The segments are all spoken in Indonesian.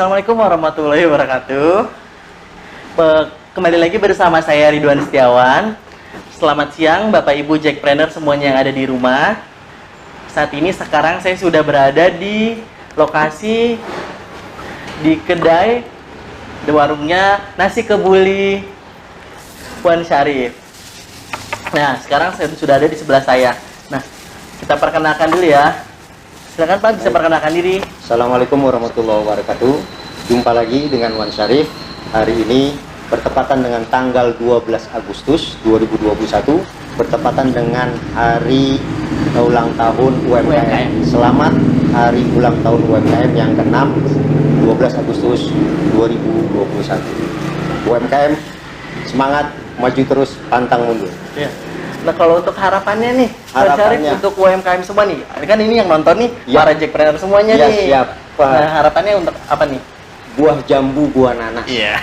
Assalamualaikum warahmatullahi wabarakatuh. Kembali lagi bersama saya Ridwan Setiawan. Selamat siang Bapak Ibu Jackpreneur semuanya yang ada di rumah. Sekarang saya sudah berada di lokasi di kedai di warungnya nasi kebuli Wan Syarif. Nah, sekarang saya sudah ada di sebelah saya. Nah, kita perkenalkan dulu ya. Silakan Pak, bisa perkenalkan diri. Assalamualaikum warahmatullahi wabarakatuh. Jumpa lagi dengan Wan Syarif. Hari ini bertepatan dengan tanggal 12 Agustus 2021, bertepatan dengan hari ulang tahun UMKM. Selamat hari ulang tahun UMKM yang ke-6, 12 Agustus 2021. UMKM semangat, maju terus, pantang mundur. Ya. Nah, kalau untuk harapannya nih, Pak Syarif, untuk UMKM semua nih, kan ini yang nonton nih, ya, para Jackpreneur semuanya ya, nih. Siap. Nah, harapannya untuk apa nih? Buah jambu, buah nanas. Iya.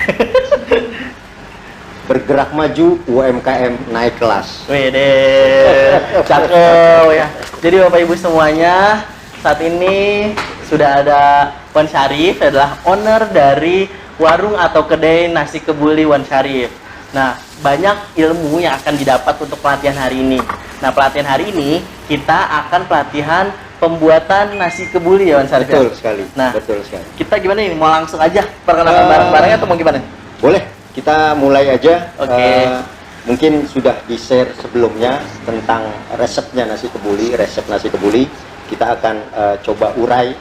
Bergerak maju, UMKM naik kelas. Wede, cakep ya. Jadi Bapak Ibu semuanya, saat ini sudah ada Wan Syarif, adalah owner dari warung atau kedai nasi kebuli Wan Syarif. Nah, banyak ilmu yang akan didapat untuk pelatihan hari ini. Nah, pelatihan hari ini kita akan pelatihan pembuatan nasi kebuli ya Wan Syarif. Betul sekali. Nah, betul sekali. Kita gimana ini? Mau langsung aja perkenalkan barang-barangnya atau mau gimana? Boleh, kita mulai aja. Oke. Mungkin sudah di-share sebelumnya tentang resepnya nasi kebuli, resep nasi kebuli. Kita akan coba urai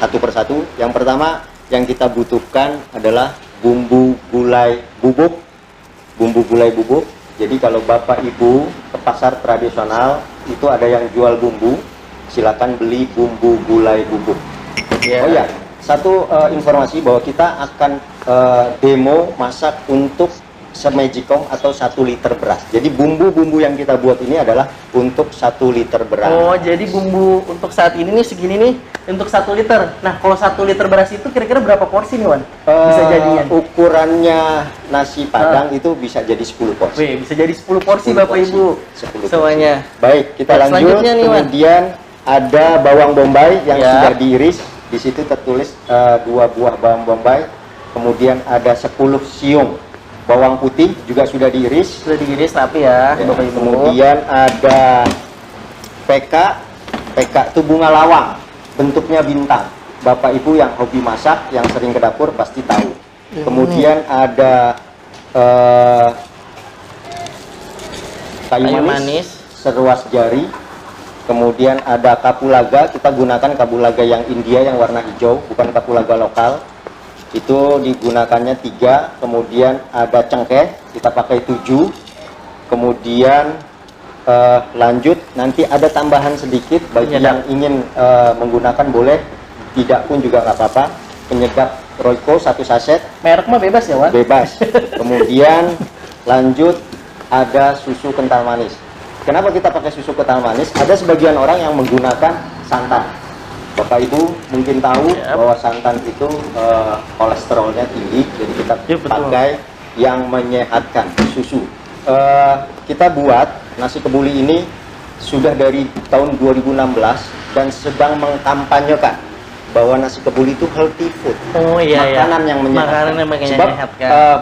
satu persatu. Yang pertama yang kita butuhkan adalah bumbu gulai bubuk. Bumbu gulai bubuk. Jadi kalau Bapak Ibu ke pasar tradisional itu ada yang jual bumbu, silakan beli bumbu gulai bubuk. Yeah. Oh ya, satu informasi bahwa kita akan demo masak untuk semejikong atau 1 liter beras. Jadi bumbu-bumbu yang kita buat ini adalah untuk 1 liter beras. Oh, jadi bumbu untuk saat ini nih segini nih untuk 1 liter. Nah, kalau 1 liter beras itu kira-kira berapa porsi nih, Wan? Bisa jadinya. Ukurannya nasi Padang itu bisa jadi 10 porsi. Wih, bisa jadi 10 porsi 10 Bapak porsi, Ibu 10 semuanya. Porsi. Baik, kita lanjut. Selanjutnya nih, Wan. Kemudian ada bawang bombay yang Ya. sudah diiris. Di situ tertulis 2 buah bawang bombay. Kemudian ada 10 siung bawang putih juga sudah diiris. Sudah diiris rapi ya, Ya, Bapak Ibu. kemudian ada PK itu bunga lawang, bentuknya bintang. Bapak Ibu yang hobi masak, yang sering ke dapur pasti tahu. Kemudian ada kayu manis seruas jari. Kemudian ada kapulaga, kita gunakan kapulaga yang India yang warna hijau, bukan kapulaga lokal. Itu digunakannya 3. Kemudian ada cengkeh, kita pakai 7. Kemudian lanjut, nanti ada tambahan sedikit bagi yang ingin menggunakan boleh, tidak pun juga nggak apa-apa. Penyedap Royco 1 saset. Merek mah bebas ya, Wan? Bebas. Kemudian lanjut ada susu kental manis. Kenapa kita pakai susu kental manis? Ada sebagian orang yang menggunakan santan. Bapak Ibu mungkin tahu bahwa santan itu kolesterolnya tinggi, jadi kita pakai yang menyehatkan, susu. Kita buat nasi kebuli ini sudah dari tahun 2016 dan sedang mengkampanyekan bahwa nasi kebuli itu healthy food. Oh iya, makanan yang menyehatkan. Sebab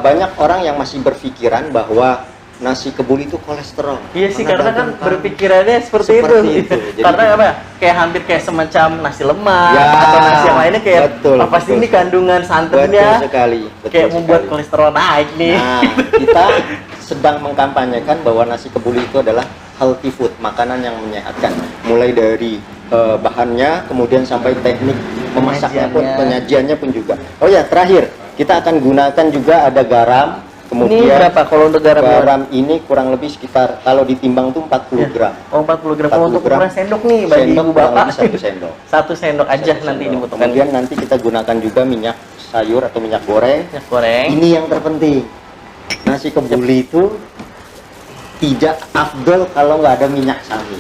banyak orang yang masih berpikiran bahwa nasi kebuli itu kolesterol. Iya sih, karena kan berpikirannya seperti itu. Jadi karena apa? Kayak hampir kayak semacam nasi lemak ya, atau nasi yang lainnya kayak pasti ini betul. Kandungan santannya. Betul sekali. Kayak membuat kolesterol naik nih. Nah, kita sedang mengkampanyekan bahwa nasi kebuli itu adalah healthy food, makanan yang menyehatkan. Mulai dari bahannya, kemudian sampai teknik memasaknya pun, penyajiannya pun juga. Oh ya, terakhir kita akan gunakan juga ada garam. Kemudian ini berapa kalau untuk garam? Garam ini kurang lebih sekitar kalau ditimbang tuh 40 gram. Oh, 40 gram. Kalau untuk ukuran sendok nih bagi Ibu Bapak 1 sendok. 1 sendok aja nanti dibutuhkan. Kemudian nanti kita gunakan juga minyak sayur atau minyak goreng. Minyak goreng. Ini yang terpenting. Nasi kebuli itu tidak afdol kalau nggak ada minyak samin.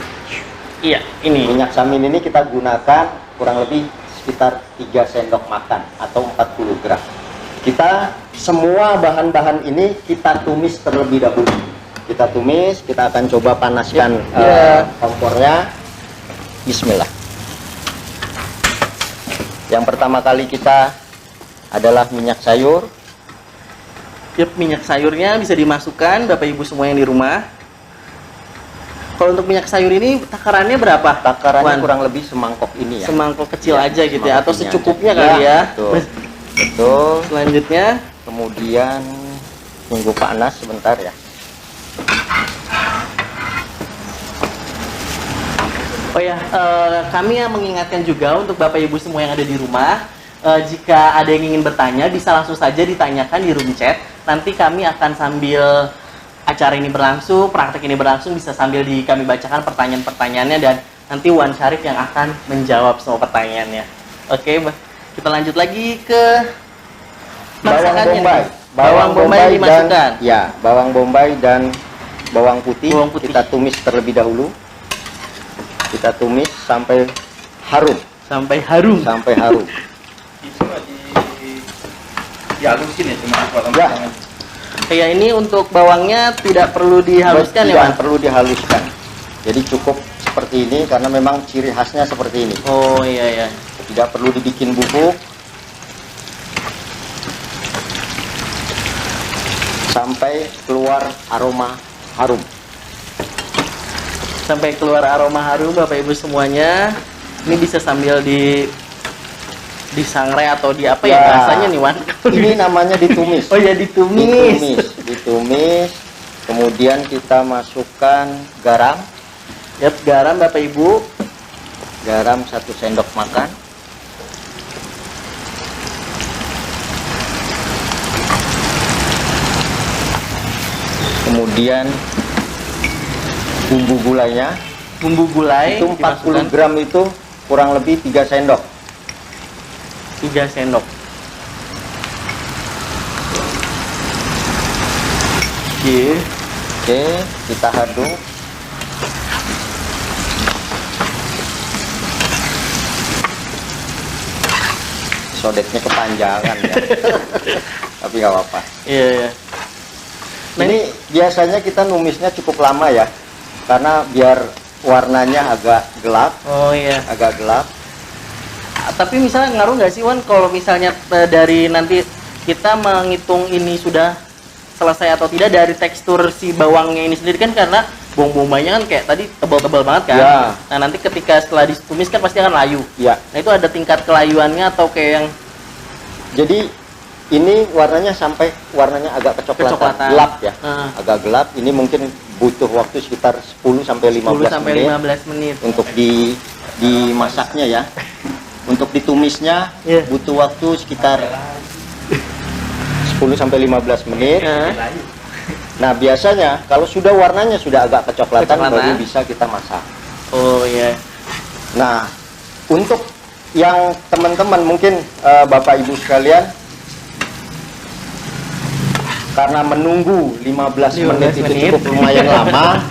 Iya, ini. Minyak samin ini kita gunakan kurang lebih sekitar 3 sendok makan atau 40 gram. Kita semua bahan-bahan ini kita tumis terlebih dahulu. Kita tumis, kita akan coba panaskan kompornya. Bismillah. Yang pertama kali kita adalah minyak sayur. Yep, minyak sayurnya bisa dimasukkan Bapak Ibu semua yang di rumah. Kalau untuk minyak sayur ini takarannya berapa? Takarannya Wan? kurang lebih semangkok ini ya. Semangkok kecil Ya, aja gitu ya, atau semangkok ini secukupnya aja. kali ya. Betul. Betul. Selanjutnya, Kemudian tunggu panas sebentar ya. oh ya, kami yang mengingatkan juga untuk Bapak Ibu semua yang ada di rumah, jika ada yang ingin bertanya, bisa langsung saja ditanyakan di room chat. Nanti kami akan sambil acara ini berlangsung, praktek ini berlangsung, bisa sambil kami bacakan pertanyaan-pertanyaannya, dan nanti Wan Syarif yang akan menjawab semua pertanyaannya. Oke, kita lanjut lagi ke Bawang masakannya bombay. nih. Bawang bombay dimasukkan. Ya, bawang bombay dan bawang putih, Bawang putih. kita tumis terlebih dahulu. Kita tumis sampai harum, Sampai harum. sampai harum. dihalusin ya cuma potong Ya. Ya, ini untuk bawangnya tidak perlu dihaluskan ya, Tidak Wan? perlu dihaluskan. Jadi cukup seperti ini karena memang ciri khasnya seperti ini. Oh iya ya. Tidak perlu dibikin bubuk. Sampai keluar aroma harum. Sampai keluar aroma harum Bapak Ibu semuanya. Ini bisa sambil disangrai atau di apa ya, Ya. bahasanya nih, Wan? Ini namanya ditumis. Oh ya, ditumis. Ditumis. Kemudian kita masukkan garam. Yap, garam Bapak Ibu. Garam 1 sendok makan. Kemudian bumbu gulanya Bumbu gulai itu 40 dimasukkan gram itu kurang lebih 3 sendok. 3 sendok. Oke. Oke, kita aduk. Sodetnya kepanjangan ya. Tapi nggak apa-apa. Iya, iya. Nah, Ini biasanya kita numisnya cukup lama ya. Karena biar warnanya agak gelap, oh iya. agak gelap. Tapi misalnya ngaruh nggak sih, Wan, kalau misalnya dari nanti kita menghitung ini sudah selesai atau tidak dari tekstur si bawangnya ini sendiri, kan karena bawang bombaynya kan kayak tadi tebal-tebal banget kan. Ya. Nah, nanti ketika setelah ditumis kan pasti akan layu. Ya, Nah, itu ada tingkat kelayuannya atau kayak yang jadi ini warnanya sampai warnanya agak kecoklatan, Kecoklatan. gelap ya. Ah. Agak gelap. Ini mungkin butuh waktu sekitar 10 sampai 15 10 sampai menit 15 menit. untuk dimasaknya ya. Untuk ditumisnya Iya. butuh waktu sekitar 10 sampai 15 menit. Nah, Nah, biasanya kalau sudah warnanya sudah agak kecoklatan Kecoklatan. baru bisa kita masak. oh iya. Nah, untuk yang teman-teman mungkin Bapak Ibu sekalian, karena menunggu 15 menit itu menit. cukup lumayan lama.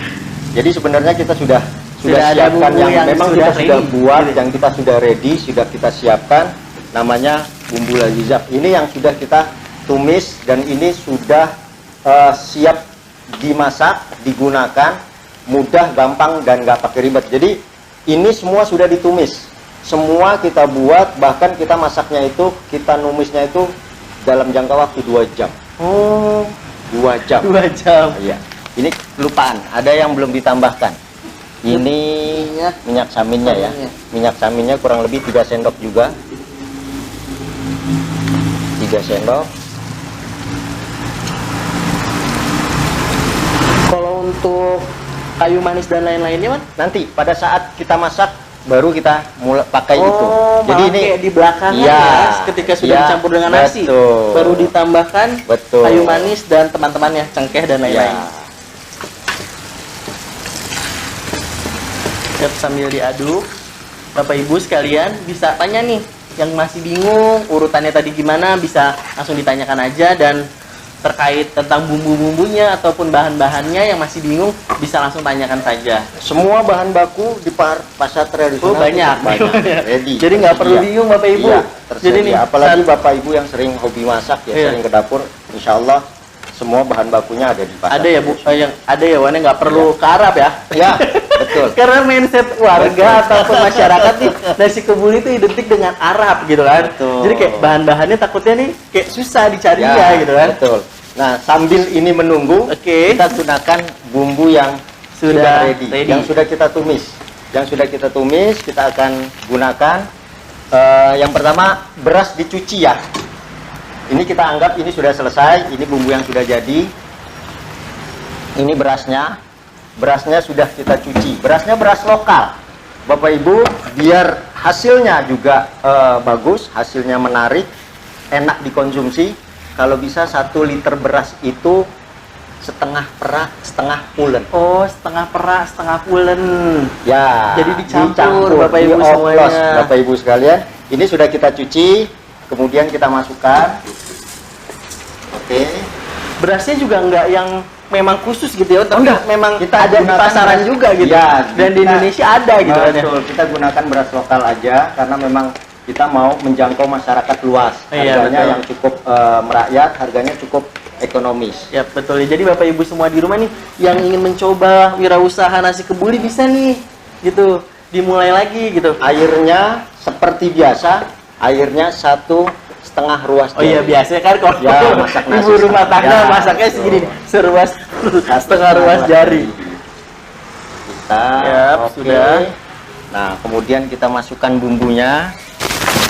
Jadi sebenarnya kita sudah Sudah ada siapkan bumbu yang memang sudah kita sudah ready. buat, yang kita sudah ready, sudah kita siapkan, namanya bumbu lazizah. Ini yang sudah kita tumis dan ini sudah siap dimasak, digunakan, mudah, gampang dan nggak pakai ribet. Jadi ini semua sudah ditumis, semua kita buat, bahkan kita masaknya itu, kita numisnya itu dalam jangka waktu 2 jam. Oh, 2 jam. 2 jam. Iya. Ini kelupaan, ada yang belum ditambahkan. Ini minyak saminnya ya. Saminnya. Minyak saminnya kurang lebih 3 sendok juga. 3 sendok. Kalau untuk kayu manis dan lain-lainnya, Wan? Nanti pada saat kita masak baru kita mulai pakai itu. Jadi ini kayak di belakang Iya, ya, ketika sudah iya, dicampur dengan nasi, betul. baru ditambahkan Betul. kayu manis dan teman-temannya, cengkeh dan lain-lain. Ya. Siap, sambil diaduk, Bapak Ibu sekalian bisa tanya nih, yang masih bingung urutannya tadi gimana, bisa langsung ditanyakan aja, dan terkait tentang bumbu-bumbunya ataupun bahan-bahannya yang masih bingung bisa langsung tanyakan saja. Semua bahan baku di pasar tradisional Oh, banyak. cukup banyak. Ready. Jadi nggak perlu Tersedia. bingung Bapak Ibu. Iya, tersedia. Jadi nih, Apalagi Bapak Ibu yang sering hobi masak ya, Iya. sering ke dapur, insya Allah semua bahan bakunya ada di pasar. ada ya Bu, tradisional. yang ada ya Wan, nggak perlu Iya. ke Arab ya. Ya, Betul. Karena mindset warga ataupun masyarakat nih nasi kebuli itu identik dengan Arab gitu kan. Betul. Jadi kayak bahan-bahannya takutnya nih kayak susah dicarinya gitu kan. Betul. Nah, sambil ini menunggu, Oke. kita gunakan bumbu yang Sudah ready, ready. yang sudah kita tumis. Yang sudah kita tumis, kita akan gunakan yang pertama beras dicuci ya. Ini kita anggap ini sudah selesai, ini bumbu yang sudah jadi. Ini berasnya. Berasnya sudah kita cuci. Berasnya beras lokal. Bapak Ibu, biar hasilnya juga bagus, hasilnya menarik, enak dikonsumsi. Kalau bisa 1 liter beras itu setengah perak, setengah pulen. Oh, setengah perak, setengah pulen. Ya, Jadi dicampur, Bapak Ibu dioplos, semuanya. Bapak Ibu sekalian. Ini sudah kita cuci, kemudian kita masukkan. Oke. Berasnya juga enggak yang memang khusus gitu ya, tapi Enggak. memang Kita ada di gunakan pasaran beras- juga gitu. Ya, Dan di kita- Indonesia ada gitu kan ya. Betul, kita gunakan beras lokal aja karena memang kita mau menjangkau masyarakat luas. Iya, Harganya betul. yang cukup merakyat, harganya cukup ekonomis. Ya betul ya. Jadi Bapak Ibu semua di rumah nih yang ingin mencoba wirausaha nasi kebuli bisa nih gitu. Dimulai lagi gitu. Airnya seperti biasa, airnya 1,5 ruas. Oh iya, jari. biasanya kan kalau Ya, masak nasi ibu rumah setengah. tangga Ya, masaknya betul. segini, seruas setengah ruas jari. Kita, Yap, oke. sudah. Nah, kemudian kita masukkan bumbunya.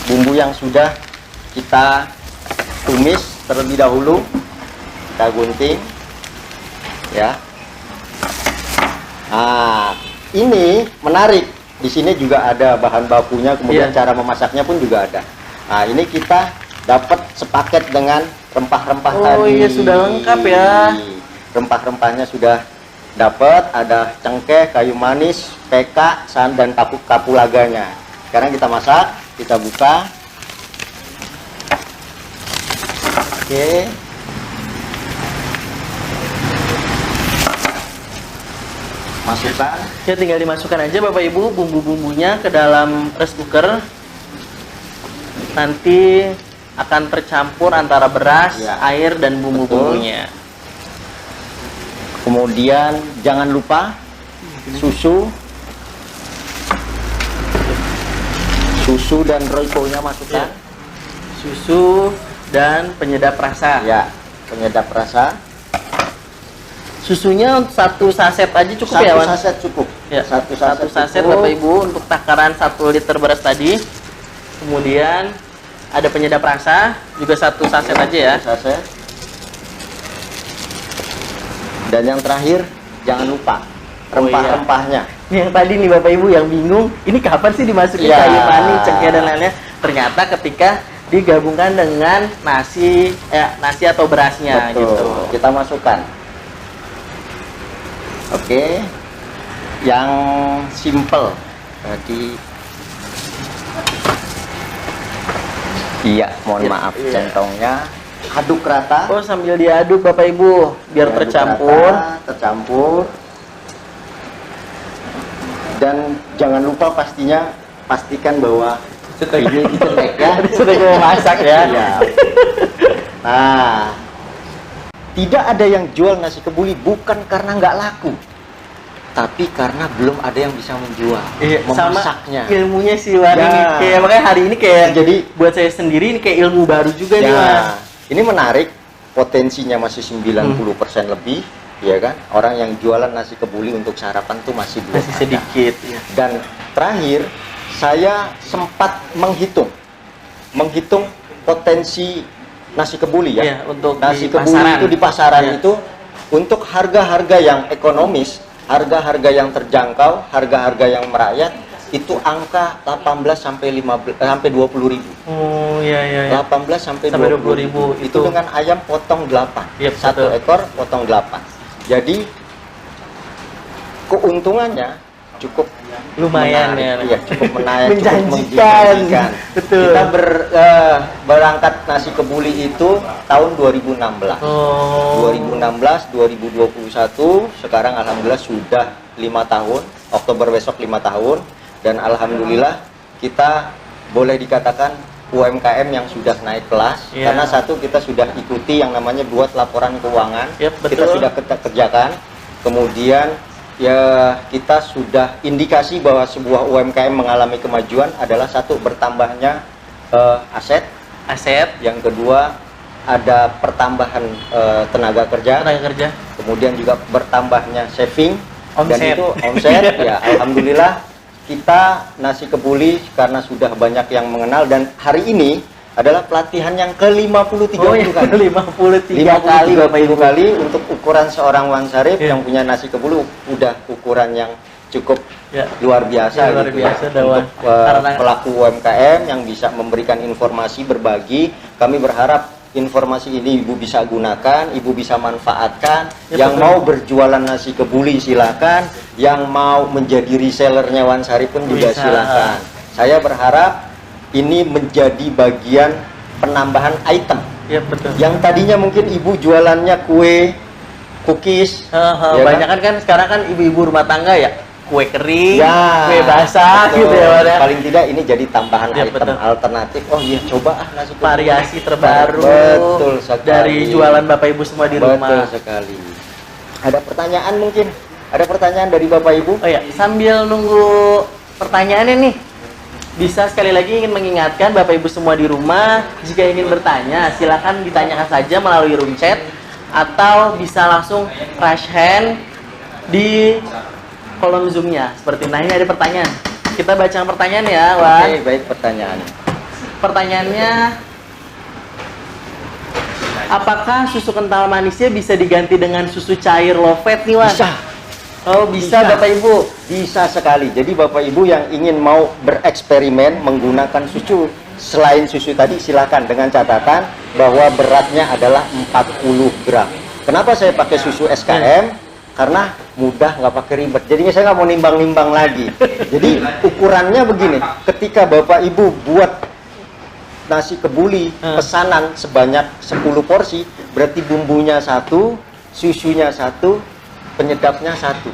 Bumbu yang sudah kita tumis terlebih dahulu. Kita gunting. Ya. Nah, ini menarik. Di sini juga ada bahan bakunya, kemudian Iya. cara memasaknya pun juga ada. Nah, ini kita dapat sepaket dengan rempah-rempah Oh tadi. iya, sudah lengkap ya. Rempah-rempahnya sudah dapat, ada cengkeh, kayu manis, peka, dan kapulaganya. Sekarang kita masak, kita buka. Oke. Masukkan. Ya tinggal dimasukkan aja Bapak Ibu bumbu-bumbunya ke dalam rice cooker. Nanti akan tercampur antara beras, Ya. air dan bumbu-bumbunya. Kemudian jangan lupa susu. Susu dan royco-nya masukkan. Susu dan penyedap rasa. Ya, penyedap rasa. Susunya 1 saset aja cukup Satu ya, Wan? saset cukup. Ya, Satu satu saset cukup. Bapak Ibu untuk takaran 1 liter beras tadi. Kemudian ada penyedap rasa juga 1 saset aja ya. Satu saset. Dan yang terakhir, jangan lupa Oh, iya. rempah-rempahnya. Yang tadi nih Bapak Ibu yang bingung, ini kapan sih dimasukin Ya. kayu manis, cengkeh dan lainnya? Ternyata ketika digabungkan dengan nasi atau berasnya Betul. gitu. Kita masukkan. Oke. Yang simple tadi. Iya, mohon Iya, maaf iya. centongnya. Aduk rata. Oh, sambil diaduk Bapak Ibu biar Diaduk tercampur. rata, tercampur. Dan jangan lupa pastikan bahwa ini dicetek ya. Sudah mau masak ya. Iya. Nah, tidak ada yang jual nasi kebuli bukan karena nggak laku, tapi karena belum ada yang bisa menjual, Sama memasaknya. ilmunya sih Wan Ya. ini. Kayak makanya hari ini kayak Jadi buat saya sendiri ini kayak ilmu baru juga nih Wan. ya, ini menarik, potensinya masih 90% lebih, ya kan? Orang yang jualan nasi kebuli untuk sarapan tuh masih belum Masih ada. sedikit ya. Dan terakhir, saya sempat menghitung potensi nasi kebuli ya. Iya, untuk Nasi di kebuli pasaran. itu di pasaran Iya. itu untuk harga-harga yang ekonomis, harga-harga yang terjangkau, harga-harga yang merakyat itu angka 18 sampai 20 ribu. Oh iya iya. iya. 18 sampai Sampai 20 20.000 Itu dengan ayam potong 8. Yep, Satu betul. ekor potong 8. Jadi keuntungannya cukup Lumayan menarik. ya. Iya, cukup menarik, Menjanjikan. menjanjikan. Betul. Kita berangkat nasi kebuli itu tahun 2016. Oh. 2016, 2021, sekarang alhamdulillah sudah 5 tahun. Oktober besok 5 tahun. Dan alhamdulillah kita boleh dikatakan UMKM yang sudah naik kelas. Iya. Karena satu, kita sudah ikuti yang namanya buat laporan keuangan. Yap, Kita betul. sudah kerjakan. Kemudian ya kita sudah indikasi bahwa sebuah UMKM mengalami kemajuan adalah satu, bertambahnya aset, yang kedua ada pertambahan tenaga kerja, kemudian juga bertambahnya saving, dan itu omset. Ya, alhamdulillah kita Nasi Kebuli karena sudah banyak yang mengenal, dan hari ini adalah pelatihan yang ke-53 kali. 53 kali untuk ukuran seorang Wansarif yang punya Nasi Kebuli udah ukuran yang cukup luar biasa, luar biasa untuk pelaku UMKM yang bisa memberikan informasi, berbagi. Kami berharap informasi ini Ibu bisa gunakan, Ibu bisa manfaatkan. Yang mau berjualan Nasi Kebuli silakan, yang mau menjadi resellernya Wansarif pun juga silakan. Saya berharap ini menjadi bagian penambahan item. Yang tadinya mungkin Ibu jualannya kue, cookies, banyak kan sekarang kan ibu-ibu rumah tangga ya, kue kering, kue basah gitu ya. Paling tidak ini jadi tambahan item alternatif. Oh iya, coba Nasi Kebuli. Variasi terbaru. Betul sekali. Dari jualan Bapak Ibu semua di rumah. Betul sekali. Ada pertanyaan mungkin? Ada pertanyaan dari Bapak Ibu? Oh ya, sambil nunggu pertanyaannya nih, bisa sekali lagi ingin mengingatkan Bapak Ibu semua di rumah, jika ingin bertanya silakan ditanyakan saja melalui room chat atau bisa langsung raise hand di kolom zoom-nya. Seperti nah, ini ada pertanyaan. Kita baca pertanyaan ya, Wan. Oke, baik, pertanyaannya. Pertanyaannya, apakah susu kental manisnya bisa diganti dengan susu cair low fat nih, Wan? Bisa. Oh, bisa Bapak Ibu. Bisa sekali. Jadi Bapak Ibu yang ingin mau bereksperimen menggunakan susu selain susu tadi, silakan, dengan catatan bahwa beratnya adalah 40 gram. Kenapa saya pakai susu SKM? Karena mudah, nggak pakai ribet. Jadi saya nggak mau nimbang-nimbang lagi. Jadi ukurannya begini, ketika Bapak Ibu buat Nasi Kebuli pesanan sebanyak 10 porsi, berarti bumbunya 1, susunya 1, penyedapnya 1.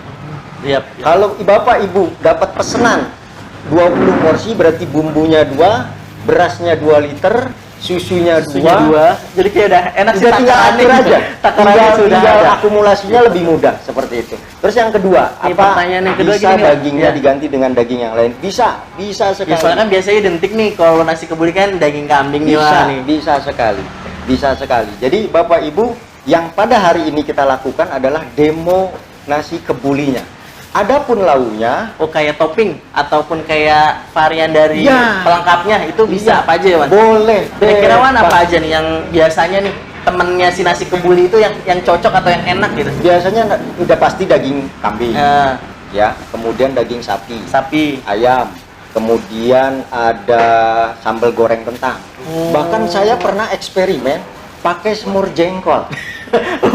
Kalau Bapak Ibu dapat pesanan 20 porsi, berarti bumbunya 2, berasnya 2 liter, susunya 2. Jadi kayak udah enak sih, tinggal atur aja. tinggal akumulasinya lebih mudah seperti itu. Terus yang kedua, pertanyaan yang kedua bisa gini, dagingnya diganti dengan daging yang lain? Bisa sekali. Ya, soalnya kan biasanya identik nih kalau Nasi Kebuli kan daging kambing bisa sekali. Jadi Bapak Ibu, yang pada hari ini kita lakukan adalah demo Nasi Kebulinya. Adapun launya, kayak topping ataupun kayak varian dari pelengkapnya itu bisa apa aja ya, Wan? Boleh. Kira-kira Wan apa aja nih yang biasanya nih temennya si Nasi Kebuli itu yang cocok atau yang enak gitu? Biasanya udah pasti daging kambing, ya. Kemudian daging sapi, ayam. Kemudian ada sambal goreng kentang. Bahkan saya pernah eksperimen pakai semur jengkol.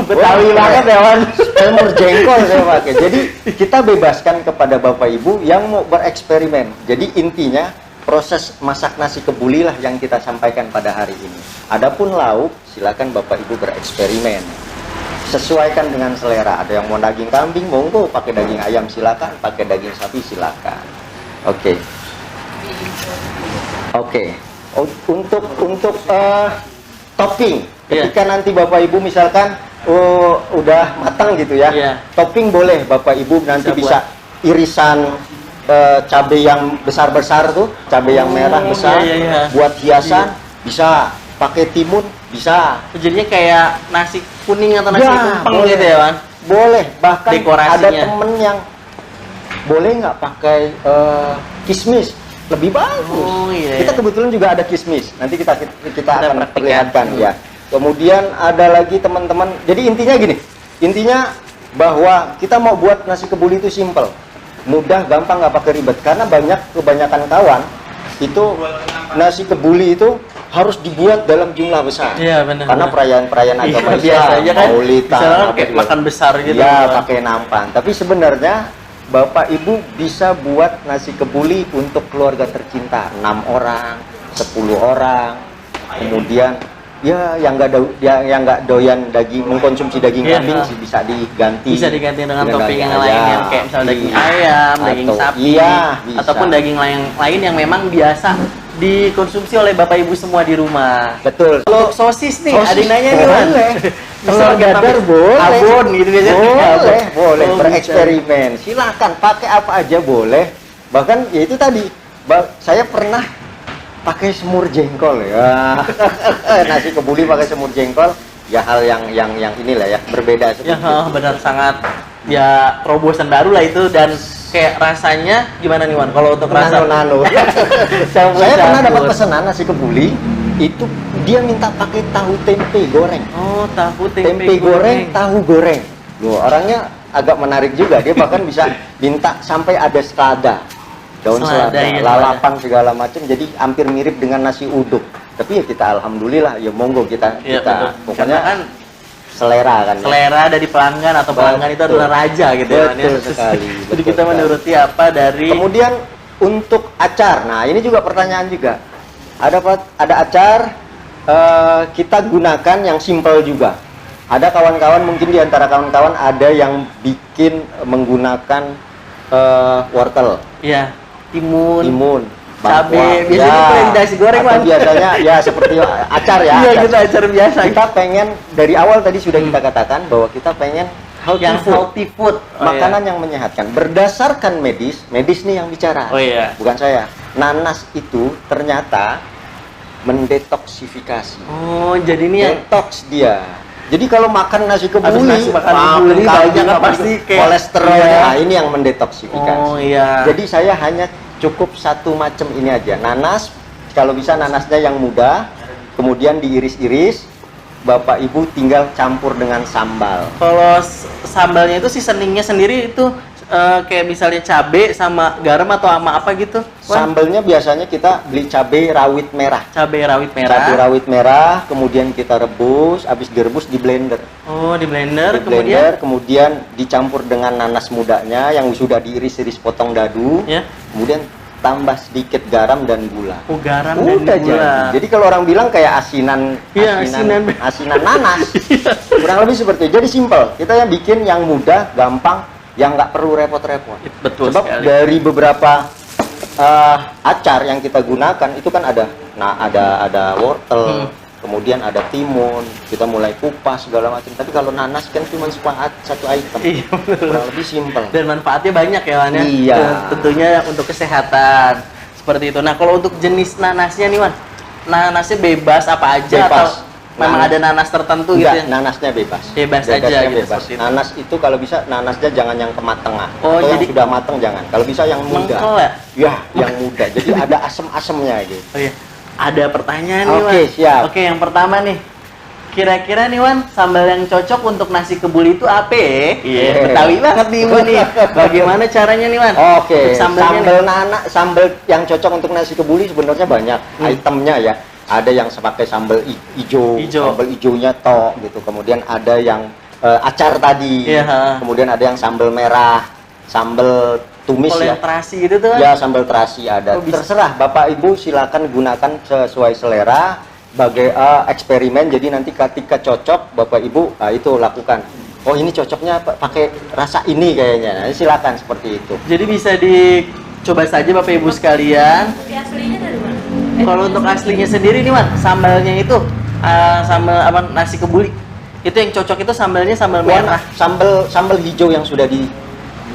Betawi banget ya, Wan. Semur jengkol saya pakai. Jadi kita bebaskan kepada Bapak Ibu yang mau bereksperimen. Jadi intinya proses masak Nasi Kebuli lah yang kita sampaikan pada hari ini. Adapun lauk, silakan Bapak Ibu bereksperimen. Sesuaikan dengan selera. Ada yang mau daging kambing, monggo. Pakai daging ayam silakan, pakai daging sapi silakan. Oke. Untuk topping, ketika nanti Bapak Ibu misalkan udah matang gitu ya, topping boleh Bapak Ibu nanti bisa irisan cabai yang besar-besar tuh, cabai yang merah besar, buat hiasan, bisa pakai timun, bisa. Jadinya kayak nasi kuning atau nasi tumpeng gitu ya, Wan? Boleh, bahkan dekorasinya. Ada temen yang boleh nggak pakai kismis, lebih bagus. Kita kebetulan juga ada kismis, nanti kita akan perlihatkan ya. Kemudian ada lagi teman-teman, jadi intinya gini, intinya bahwa kita mau buat Nasi Kebuli itu simple, mudah, gampang, nggak pakai ribet. Karena kebanyakan kawan itu Nasi Kebuli itu harus dibuat dalam jumlah besar. Iya, benar. Karena perayaan-perayaan agama Islam, Maulidan, kayak makan besar gitu. Ya, pakai nampan. Tapi sebenarnya Bapak Ibu bisa buat Nasi Kebuli untuk keluarga tercinta, 6 orang, 10 orang. Kemudian ya yang nggak doyan daging, mengkonsumsi daging kambing bisa diganti dengan topping yang lain, yang kayak misalnya daging ayam, daging sapi, ataupun daging lain yang memang biasa dikonsumsi oleh Bapak Ibu semua di rumah. Betul. Untuk sosis nih, Sosis ada yang nanya nih, Wan. boleh. Bisa Telur pakai dadar boleh. abon gitu biasanya. Boleh, boleh Oh, bereksperimen. Silakan pakai apa aja boleh. Bahkan ya itu tadi, saya pernah pakai semur jengkol ya. Nasi kebuli pakai semur jengkol, ya hal yang inilah ya, berbeda Ya, sedikit. benar sangat ya terobosan baru lah itu dan kayak rasanya gimana nih Wan? Kalau untuk rasa Nano-nano. Campur-campur. Saya pernah dapat pesanan nasi kebuli, itu dia minta pakai tahu tempe goreng. Oh, tahu Tempe goreng, tahu goreng. Loh, orangnya agak menarik juga. Dia bahkan bisa minta sampai ada selada, daun Selada, selada, iya, lalapan segala macam. Jadi hampir mirip dengan nasi uduk. Tapi ya kita alhamdulillah, ya monggo kita Iya, betul. pokoknya Karena kan selera kan. Ya. selera dari pelanggan atau pelanggan itu Betul. adalah raja gitu ya. Wan, ya. Betul sekali, Jadi betul kita sekali. menuruti apa dari Kemudian untuk acar, nah ini juga pertanyaan juga. Ada acar, kita gunakan yang simple juga. Ada kawan-kawan mungkin di antara kawan-kawan ada yang bikin menggunakan wortel, ya timun, bawang, cabe, biasanya pakai nasi goreng, atau Bang. biasanya ya seperti acar ya. Iya, acar. kita acar biasa. Kita pengen dari awal tadi sudah kita katakan bahwa kita pengen healthy yang food. healthy food. Oh, Makanan yang menyehatkan berdasarkan medis nih yang bicara, Oh, iya. bukan saya. Nanas itu ternyata mendetoksifikasi, Oh, jadi ini yang detox dia. Jadi kalau makan nasi Habis kebuli, nasi makan makan kebuli, kambing, banyak apa pasti gitu, kayak- kolesterolnya, iya. nah, ini yang mendetoksifikasi. Oh, iya. Jadi saya hanya cukup satu macam ini aja, nanas. Kalau bisa nanasnya yang muda, kemudian diiris-iris. Bapak Ibu tinggal campur dengan sambal. kalau sambalnya itu seasoningnya sendiri itu kayak misalnya cabe sama garam atau sama apa gitu? Wan? Sambalnya biasanya kita beli cabai rawit merah. Cabe rawit merah. Cabai rawit merah, kemudian kita rebus, habis direbus di blender. Oh, di blender, Di blender, kemudian dicampur dengan nanas mudanya yang sudah diiris-iris potong dadu. ya. Kemudian tambah sedikit garam dan gula. Oh, garam Udah dan gula. jadi kalau orang bilang kayak asinan Iya, asinan nanas. Kurang lebih seperti itu. Jadi simple. Kita yang bikin yang mudah, gampang, yang nggak perlu repot-repot. Betul Sebab sekali. dari beberapa acar yang kita gunakan itu kan ada wortel, kemudian ada timun, kita mulai kupas segala macam. Tapi kalau nanas kan cuma satu item. Iya, betul. Kurang lebih simple. Dan manfaatnya banyak ya, Wan ya. Iya. Tentunya untuk kesehatan. Seperti itu. Nah, kalau untuk jenis nanasnya nih, Wan. Nanasnya bebas apa aja Bebas. atau memang Nanas. ada nanas tertentu Enggak, gitu ya? nanasnya bebas. Bebas aja Bebasnya gitu, bebas. seperti itu. Nanas itu kalau bisa nanasnya jangan yang kematangan. Oh, Atau yang jadi- sudah matang jangan. Kalau bisa yang muda. Mengkel ya? Ya, yang muda. Jadi ada asem-asemnya gitu. Oh iya. Ada pertanyaan nih, Wan. Oke, siap. Oke, yang pertama nih. Kira-kira nih, Wan, sambal yang cocok untuk nasi kebuli itu apa ya? Iya, Betawi banget nih, Ibu nih. Bagaimana caranya nih, Wan? Oke, Untuk sambalnya nih. sambal yang cocok untuk nasi kebuli sebenarnya banyak itemnya ya. Ada yang pakai sambal hijau, Ijo. sambal hijaunya tok gitu. Kemudian ada yang acar tadi. Iya. Kemudian ada yang sambal merah, sambal tumis Kalau ya. yang terasi gitu tuh, Wan? Ya, sambal terasi ada. Oh, bisa. Terserah Bapak Ibu silakan gunakan sesuai selera. Eksperimen, jadi nanti ketika cocok Bapak Ibu itu lakukan. Oh, ini cocoknya pakai rasa ini kayaknya. Nah, silakan seperti itu. Jadi bisa dicoba saja Bapak Ibu sekalian. Kopi aslinya dari mana? Kalau untuk aslinya sendiri nih, Wan, sambalnya itu sambal apa nasi kebuli. Itu yang cocok itu sambalnya sambal merah, Sambal hijau yang sudah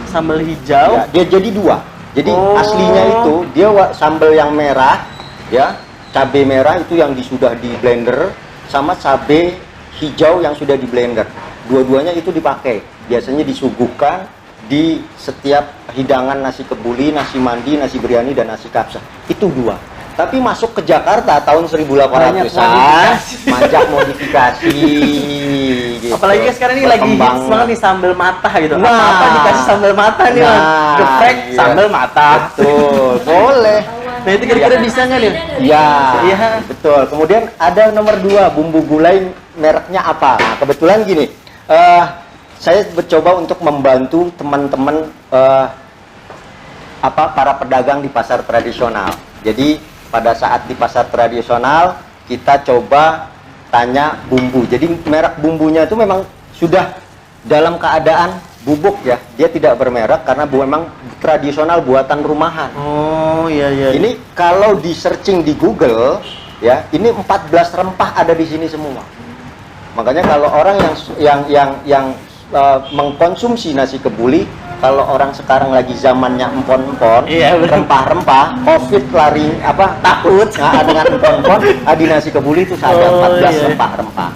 sambal hijau. ya, dia jadi dua. Jadi Oh. aslinya itu dia sambal yang merah ya, cabai merah itu yang sudah di blender sama cabai hijau yang sudah di blender. Dua-duanya itu dipakai. Biasanya disuguhkan di setiap hidangan nasi kebuli, nasi mandi, nasi biryani dan nasi kapsa. Itu dua. Tapi masuk ke Jakarta tahun 1800-an, modifikasi. banyak modifikasi. Gitu. Apalagi kan sekarang ini lagi hits Berkembang. banget nih sambal mata gitu. Nah. Apa-apa dikasih sambal mata nih, Wan. Nah, Geprek iya. sambal mata. Betul, boleh. Nah, itu kira-kira bisa nggak nih? Ya, Iya. betul. Kemudian ada nomor 2, bumbu gulai mereknya apa? Nah, kebetulan gini, saya mencoba untuk membantu teman-teman para pedagang di pasar tradisional. Jadi pada saat di pasar tradisional kita coba tanya bumbu. Jadi merek bumbunya itu memang sudah dalam keadaan bubuk ya, dia tidak bermerek karena memang tradisional buatan rumahan. Oh, iya iya. Ini kalau di searching di Google ya, ini 14 rempah ada di sini semua. Makanya kalau orang yang mengkonsumsi nasi kebuli, kalau orang sekarang lagi zamannya empon-empon, Iya, benar. rempah-rempah, COVID lari takut dengan empon-empon, di nasi kebuli itu ada Oh, 14 iya. rempah-rempah.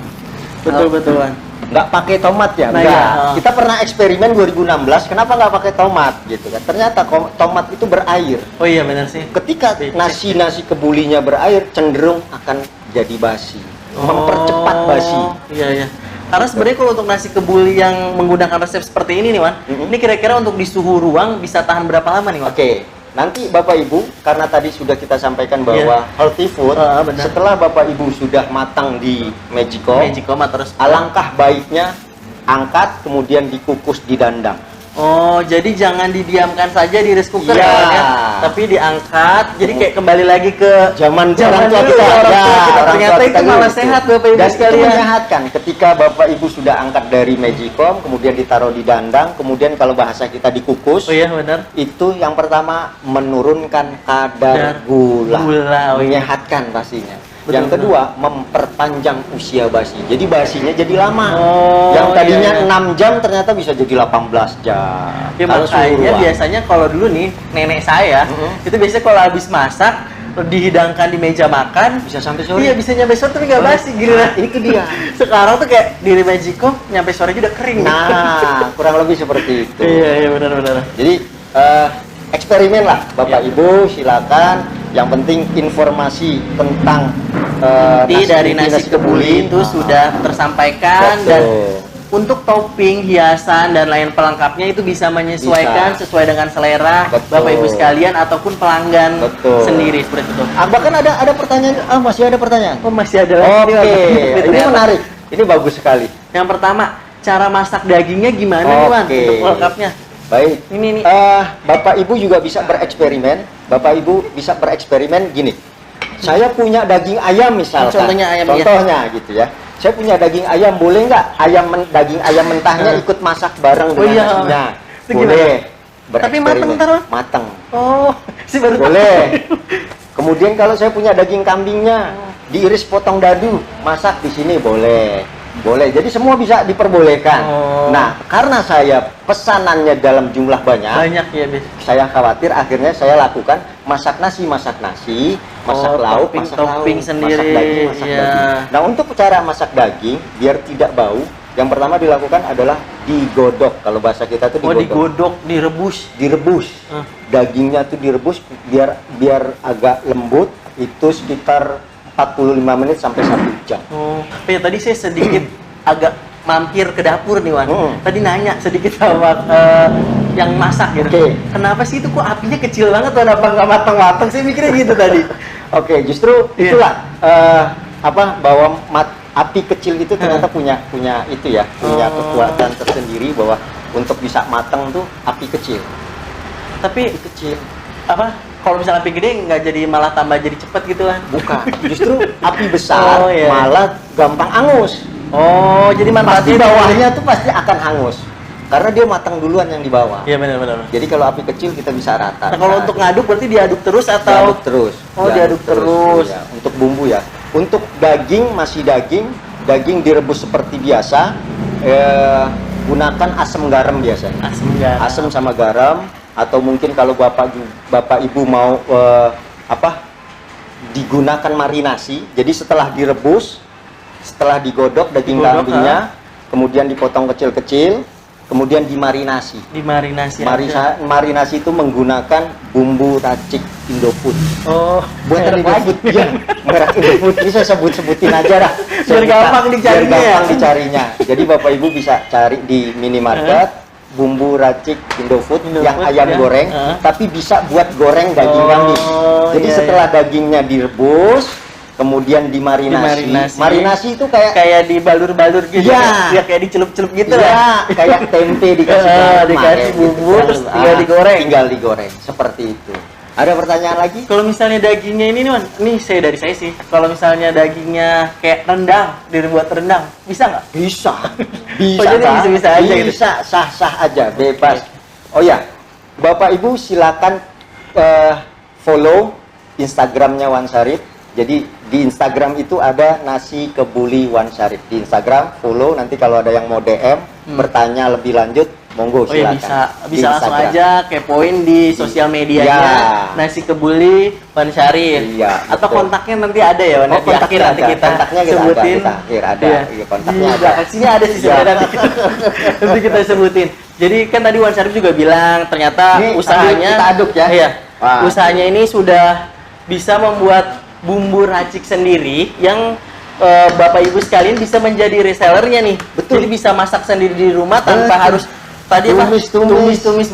Betul-betulan. Nggak pakai tomat ya? Nah, Nggak. iya. Kita pernah eksperimen 2016, kenapa nggak pakai tomat gitu kan? Ternyata tomat itu berair. Oh iya benar sih. Ketika Becek. nasi kebulinya berair, cenderung akan jadi basi, mempercepat basi. Iya iya. Karena sebenarnya kalau untuk nasi kebuli yang menggunakan resep seperti ini nih, Wan, Mhm. ini kira-kira untuk di suhu ruang bisa tahan berapa lama nih, Wan? Oke, nanti Bapak Ibu, karena tadi sudah kita sampaikan bahwa healthy food, Benar. setelah Bapak Ibu sudah matang di Magicom, Magicom terus. alangkah baiknya angkat kemudian dikukus di dandang. Oh, jadi jangan didiamkan saja di rice cooker Iya. ya, Wan, ya. Tapi diangkat, jadi kayak kembali lagi ke Zaman Zaman orang tua dulu, kita, orang tua kita. orang Ternyata tua itu kita malah gitu. sehat, Bapak Ibu Dan itu sekalian. menyehatkan ketika Bapak Ibu sudah angkat dari Magicom, kemudian ditaruh di dandang, kemudian kalau bahasa kita dikukus, Oh iya benar. itu yang pertama menurunkan Kadar kadar gula, gula, oh iya. menyehatkan pastinya. Betul, Yang kedua, memperpanjang usia basi. Jadi basinya jadi lama. Oh, yang tadinya iya, iya. 6 jam ternyata bisa jadi 18 jam. Ya Kalau suhu makanya ruang. biasanya kalau dulu nih nenek saya Mhm. itu biasanya kalau habis masak dihidangkan di meja makan bisa sampai sore. iya bisa nyampe sore tapi nggak basi gitu Nah, itu dia. sekarang tuh kayak di Magicom nyampe sore udah kering Nah, kurang lebih seperti itu. iya benar-benar Jadi eksperimen lah Bapak Ya. Ibu, silakan. Yang penting informasi tentang Inti dari nasi kebuli itu sudah tersampaikan dan untuk topping, hiasan dan lain pelengkapnya itu bisa menyesuaikan Bisa. sesuai dengan selera Betul. Bapak Ibu sekalian ataupun pelanggan Betul. sendiri seperti itu. bahkan ada pertanyaan, masih ada pertanyaan. Oh masih ada lagi. Oke, nih, ini menarik. Ini bagus sekali. Yang pertama, cara masak dagingnya gimana nih, Wan? Oke. Untuk lengkapnya. Baik. Ini nih. Bapak Ibu juga bisa bereksperimen. Bapak Ibu bisa bereksperimen gini. Saya punya daging ayam misalkan. Contohnya ayam, ya. Contohnya gitu ya. Saya punya daging ayam, boleh nggak daging ayam mentahnya ikut masak bareng Oh dengan iya. nasinya? Itu Boleh. Tapi mateng Bereksperimen. ntar, Wan? Mateng. Oh, sih baru tahu. Boleh. Kemudian kalau saya punya daging kambingnya, diiris potong dadu, masak di sini boleh. Boleh. Jadi semua bisa diperbolehkan. Oh. Nah, karena saya pesanannya dalam jumlah banyak, Banyak ya, Bis. saya khawatir akhirnya saya lakukan masak nasi, masak lauk, topping, masak topping lauk, sendiri. masak daging, masak Iya. daging. Nah, untuk cara masak daging biar tidak bau, yang pertama dilakukan adalah digodok. Kalau bahasa kita itu Oh, digodok. digodok, direbus. Direbus. Ah. Dagingnya tuh direbus biar agak lembut, itu sekitar 45 menit sampai 1 jam. Oh, ya tadi saya sedikit agak mampir ke dapur nih, Wan. Tadi nanya sedikit sama yang masak gitu. Oke. Kenapa sih itu kok apinya kecil banget, Wan? Apa nggak matang-matang? Saya mikirnya gitu tadi. Oke, justru Iya. itulah bahwa api kecil itu ternyata punya itu ya, punya Oh. kekuatan tersendiri bahwa untuk bisa matang tuh api kecil. Tapi Api kecil. apa? Kalau misalnya api gede nggak jadi malah tambah jadi cepet gitu kan? Bukan, justru api besar Oh, iya. malah gampang hangus. Oh, jadi Pasti manfaatnya bawahnya tuh pasti akan hangus. Karena dia matang duluan yang di bawah. Iya benar-benar. Jadi kalau api kecil kita bisa rata. Nah, kalau untuk ngaduk berarti diaduk terus atau diaduk terus. Oh, diaduk terus. Ya. Untuk bumbu ya. Untuk daging masih daging direbus seperti biasa. Gunakan asam garam biasanya. asam garam? Asam sama garam, atau mungkin kalau bapak ibu mau digunakan marinasi. Jadi setelah direbus, setelah digodok daging Digodok, kambingnya, kemudian dipotong kecil-kecil, kemudian dimarinasi. Dimarinasi. aja. Marinasi itu menggunakan bumbu racik Indofood. Oh, Buat merek lagi. Indofood, ya, merek Indofood ini saya sebutin aja lah. Biar gampang dicarinya Biar gampang ya. dicarinya. Jadi Bapak Ibu bisa cari di minimarket bumbu racik Indofood yang Indofood, ayam ya. goreng, tapi bisa buat goreng daging kambing. Jadi iya, setelah dagingnya direbus, kemudian dimarinasi. Dimarinasi. Marinasi itu kayak dibalur-balur gitu. Iya. Ya kayak dicelup-celup gitu ya, lah. kayak tempe dikasih garam, dikasih kayak bumbu, gitu. terus tinggal digoreng. Tinggal digoreng, seperti itu. Ada pertanyaan lagi? Kalau misalnya dagingnya ini nih, Man, nih dari saya sih. Kalau misalnya dagingnya kayak rendang, dibuat rendang, bisa nggak? Bisa, Bisa, jadi Pak. bisa-bisa aja gitu. Bisa, sah-sah aja, bebas. Oh ya, Bapak Ibu silakan follow Instagramnya Wan Syarif. Jadi di Instagram itu ada nasi kebuli Wan Syarif. Di Instagram follow, nanti kalau ada yang mau DM bertanya lebih lanjut, monggo Oh ya silakan. bisa langsung Instagram. aja kepoin di sosial medianya Ya. Nasi Kebuli Wan Syarif. Iya, Atau betul. kontaknya nanti ada ya Wan? Oh, Di akhir nanti ada. kita Kontaknya kita sebutin. ada, kita akhir ada. Iya. Iya, kontaknya Di ada. belakang sini ada sih Iya. sebenarnya nanti. Nanti kita sebutin. Jadi kan tadi Wan Syarif juga bilang ternyata Ini usahanya kita aduk ya. Iya. Wah. Usahanya ini sudah bisa membuat bumbu racik sendiri yang Bapak Ibu sekalian bisa menjadi resellernya nih. Betul. Jadi bisa masak sendiri di rumah tanpa Betul. harus tadi apa? Tumis ke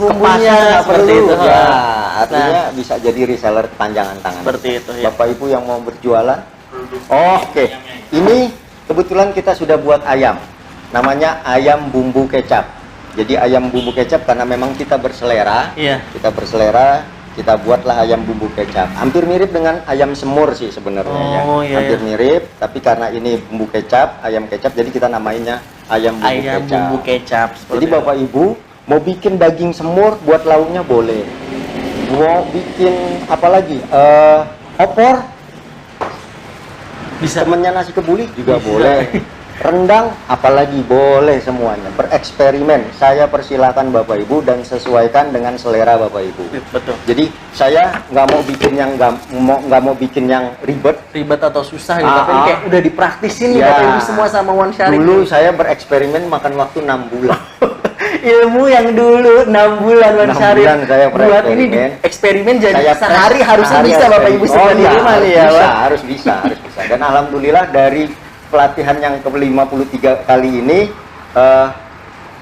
bumbunya pasar nggak seperti perlu. itu. Ya, Nah, artinya bisa jadi reseller kepanjangan tangan. seperti itu ya. Bapak Ibu yang mau berjualan. Oke. Ini kebetulan kita sudah buat ayam. Namanya ayam bumbu kecap. Jadi ayam bumbu kecap karena memang kita berselera. Iya. Kita berselera, kita buatlah ayam bumbu kecap. Hampir mirip dengan ayam semur sih sebenarnya ya. Oh, iya, Hampir iya. mirip, tapi karena ini bumbu kecap, ayam kecap, jadi kita namainnya ayam bumbu Ayam kecap. bumbu kecap. Jadi Bapak Ibu mau bikin daging semur buat lauknya boleh. Mau bikin apa lagi? Opor, bisa temennya nasi kebuli juga Bisa. boleh. Rendang, apalagi boleh semuanya. Bereksperimen. Saya persilakan Bapak Ibu dan sesuaikan dengan selera Bapak Ibu. betul. Jadi saya nggak mau bikin yang nggak mau bikin yang ribet. Ribet atau susah gitu, tapi Ah, kayak udah dipraktisin nih Ya. Bapak Ibu semua sama Wan Syarif. Dulu saya bereksperimen makan waktu 6 bulan. Ilmu yang dulu 6 bulan Wan 6 Syarif bulan saya buat ini di bereksperimen. eksperimen jadi Saya sehari harusnya sehari bisa Bapak Ibu semua di iya, rumah nih ya bisa, Wan. harus bisa. Dan alhamdulillah dari pelatihan yang ke-53 kali ini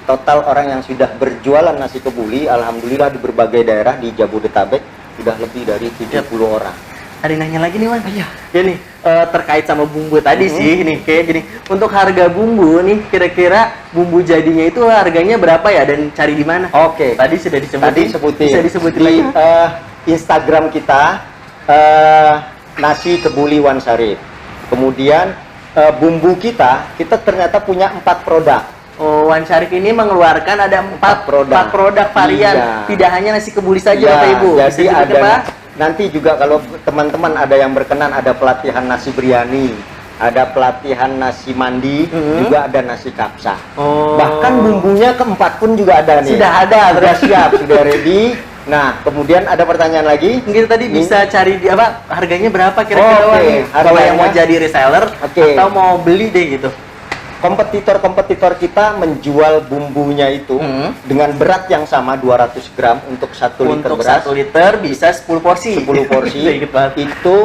total orang yang sudah berjualan nasi kebuli alhamdulillah di berbagai daerah di Jabodetabek sudah lebih dari 70 orang. Ada yang nanya lagi nih Wan. Iya. Ya nih terkait sama bumbu tadi sih nih kayak gini. Untuk harga bumbu nih kira-kira bumbu jadinya itu harganya berapa ya dan cari di mana? Oke. Tadi sudah disebutin. Tadi sebutin. Bisa disebutin Di lagi. Instagram kita nasi kebuli Wan Syarif. Kemudian bumbu kita ternyata punya 4 produk. Oh, Wan Syarif ini mengeluarkan ada 4 produk. produk varian. Iya. Tidak hanya nasi kebuli saja Ya, Bapak Ibu. Bisa jadi disebutin, ada Pak? nanti juga kalau teman-teman ada yang berkenan ada pelatihan nasi biryani, ada pelatihan nasi mandi, juga ada nasi kapsa. Oh. Bahkan bumbunya keempat pun juga ada nih. Sudah ada, sudah siap, sudah ready. Nah, kemudian ada pertanyaan lagi. Mungkin tadi bisa cari di apa harganya berapa kira-kira Oke, Wan? Kalau yang mau harganya- jadi reseller Oke. atau mau beli deh gitu. Kompetitor kita menjual bumbunya itu dengan berat yang sama 200 gram untuk 1 liter Untuk beras. 1 liter bisa 10 porsi. 10 porsi Dikit banget. itu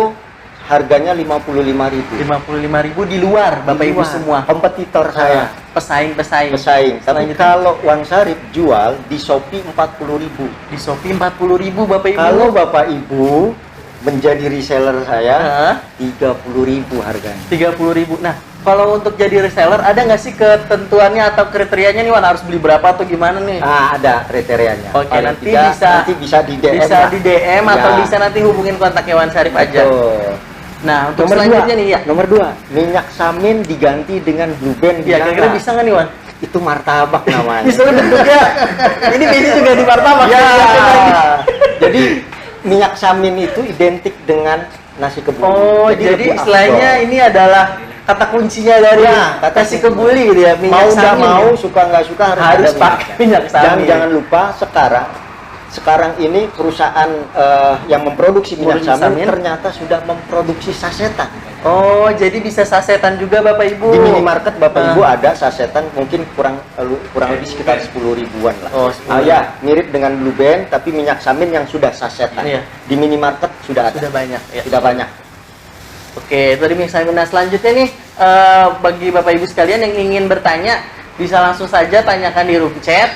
harganya 55.000. 55.000 di luar Bapak Ibu semua. Kompetitor saya Pesaing-pesaing. pesaing. Tapi Selanjutnya. kalau Wan Syarif jual di Shopee 40.000. Di Shopee 40.000 Bapak Ibu. Kalau Bapak Ibu menjadi reseller saya Hah? 30.000 harganya. 30.000. Nah, kalau untuk jadi reseller ada nggak sih ketentuannya atau kriterianya nih Wan harus beli berapa atau gimana nih? Nah, ada kriterianya. Oke, Paling nanti tidak, bisa- nanti bisa di DM. Bisa lah. di DM atau Ya. bisa nanti hubungin kontaknya Wan Syarif aja. Betul. Nah, untuk Nomor selanjutnya dua, nih ya. Nomor 2, minyak samin diganti dengan blue band. Ya, kira-kira bisa nggak nih Wan? Itu martabak namanya. Bisa bentuknya. Ini biasanya juga di martabak. Ya. Jadi minyak samin itu identik dengan nasi kebuli. Oh, jadi lebih istilahnya afdol. ini adalah kata kuncinya dari Ya, kata nasi kunci. kebuli gitu ya, minyak mau nggak samin. mau, suka nggak suka harus Harus ada pakai minyak samin. Dan jangan lupa sekarang ini perusahaan yang memproduksi minyak Produksi samin, samin. ternyata sudah memproduksi sasetan. Oh, jadi bisa sasetan juga Bapak Ibu. Di minimarket Bapak Nah. Ibu ada sasetan mungkin kurang lebih sekitar 10 ribuan lah. Oh, 10 ya, mirip dengan Blue Band tapi minyak samin yang sudah sasetan. Iya. Di minimarket sudah ada. Sudah banyak ya. Sudah banyak. Oke, tadi minyak samin. Nah, selanjutnya nih bagi Bapak Ibu sekalian yang ingin bertanya bisa langsung saja tanyakan di room chat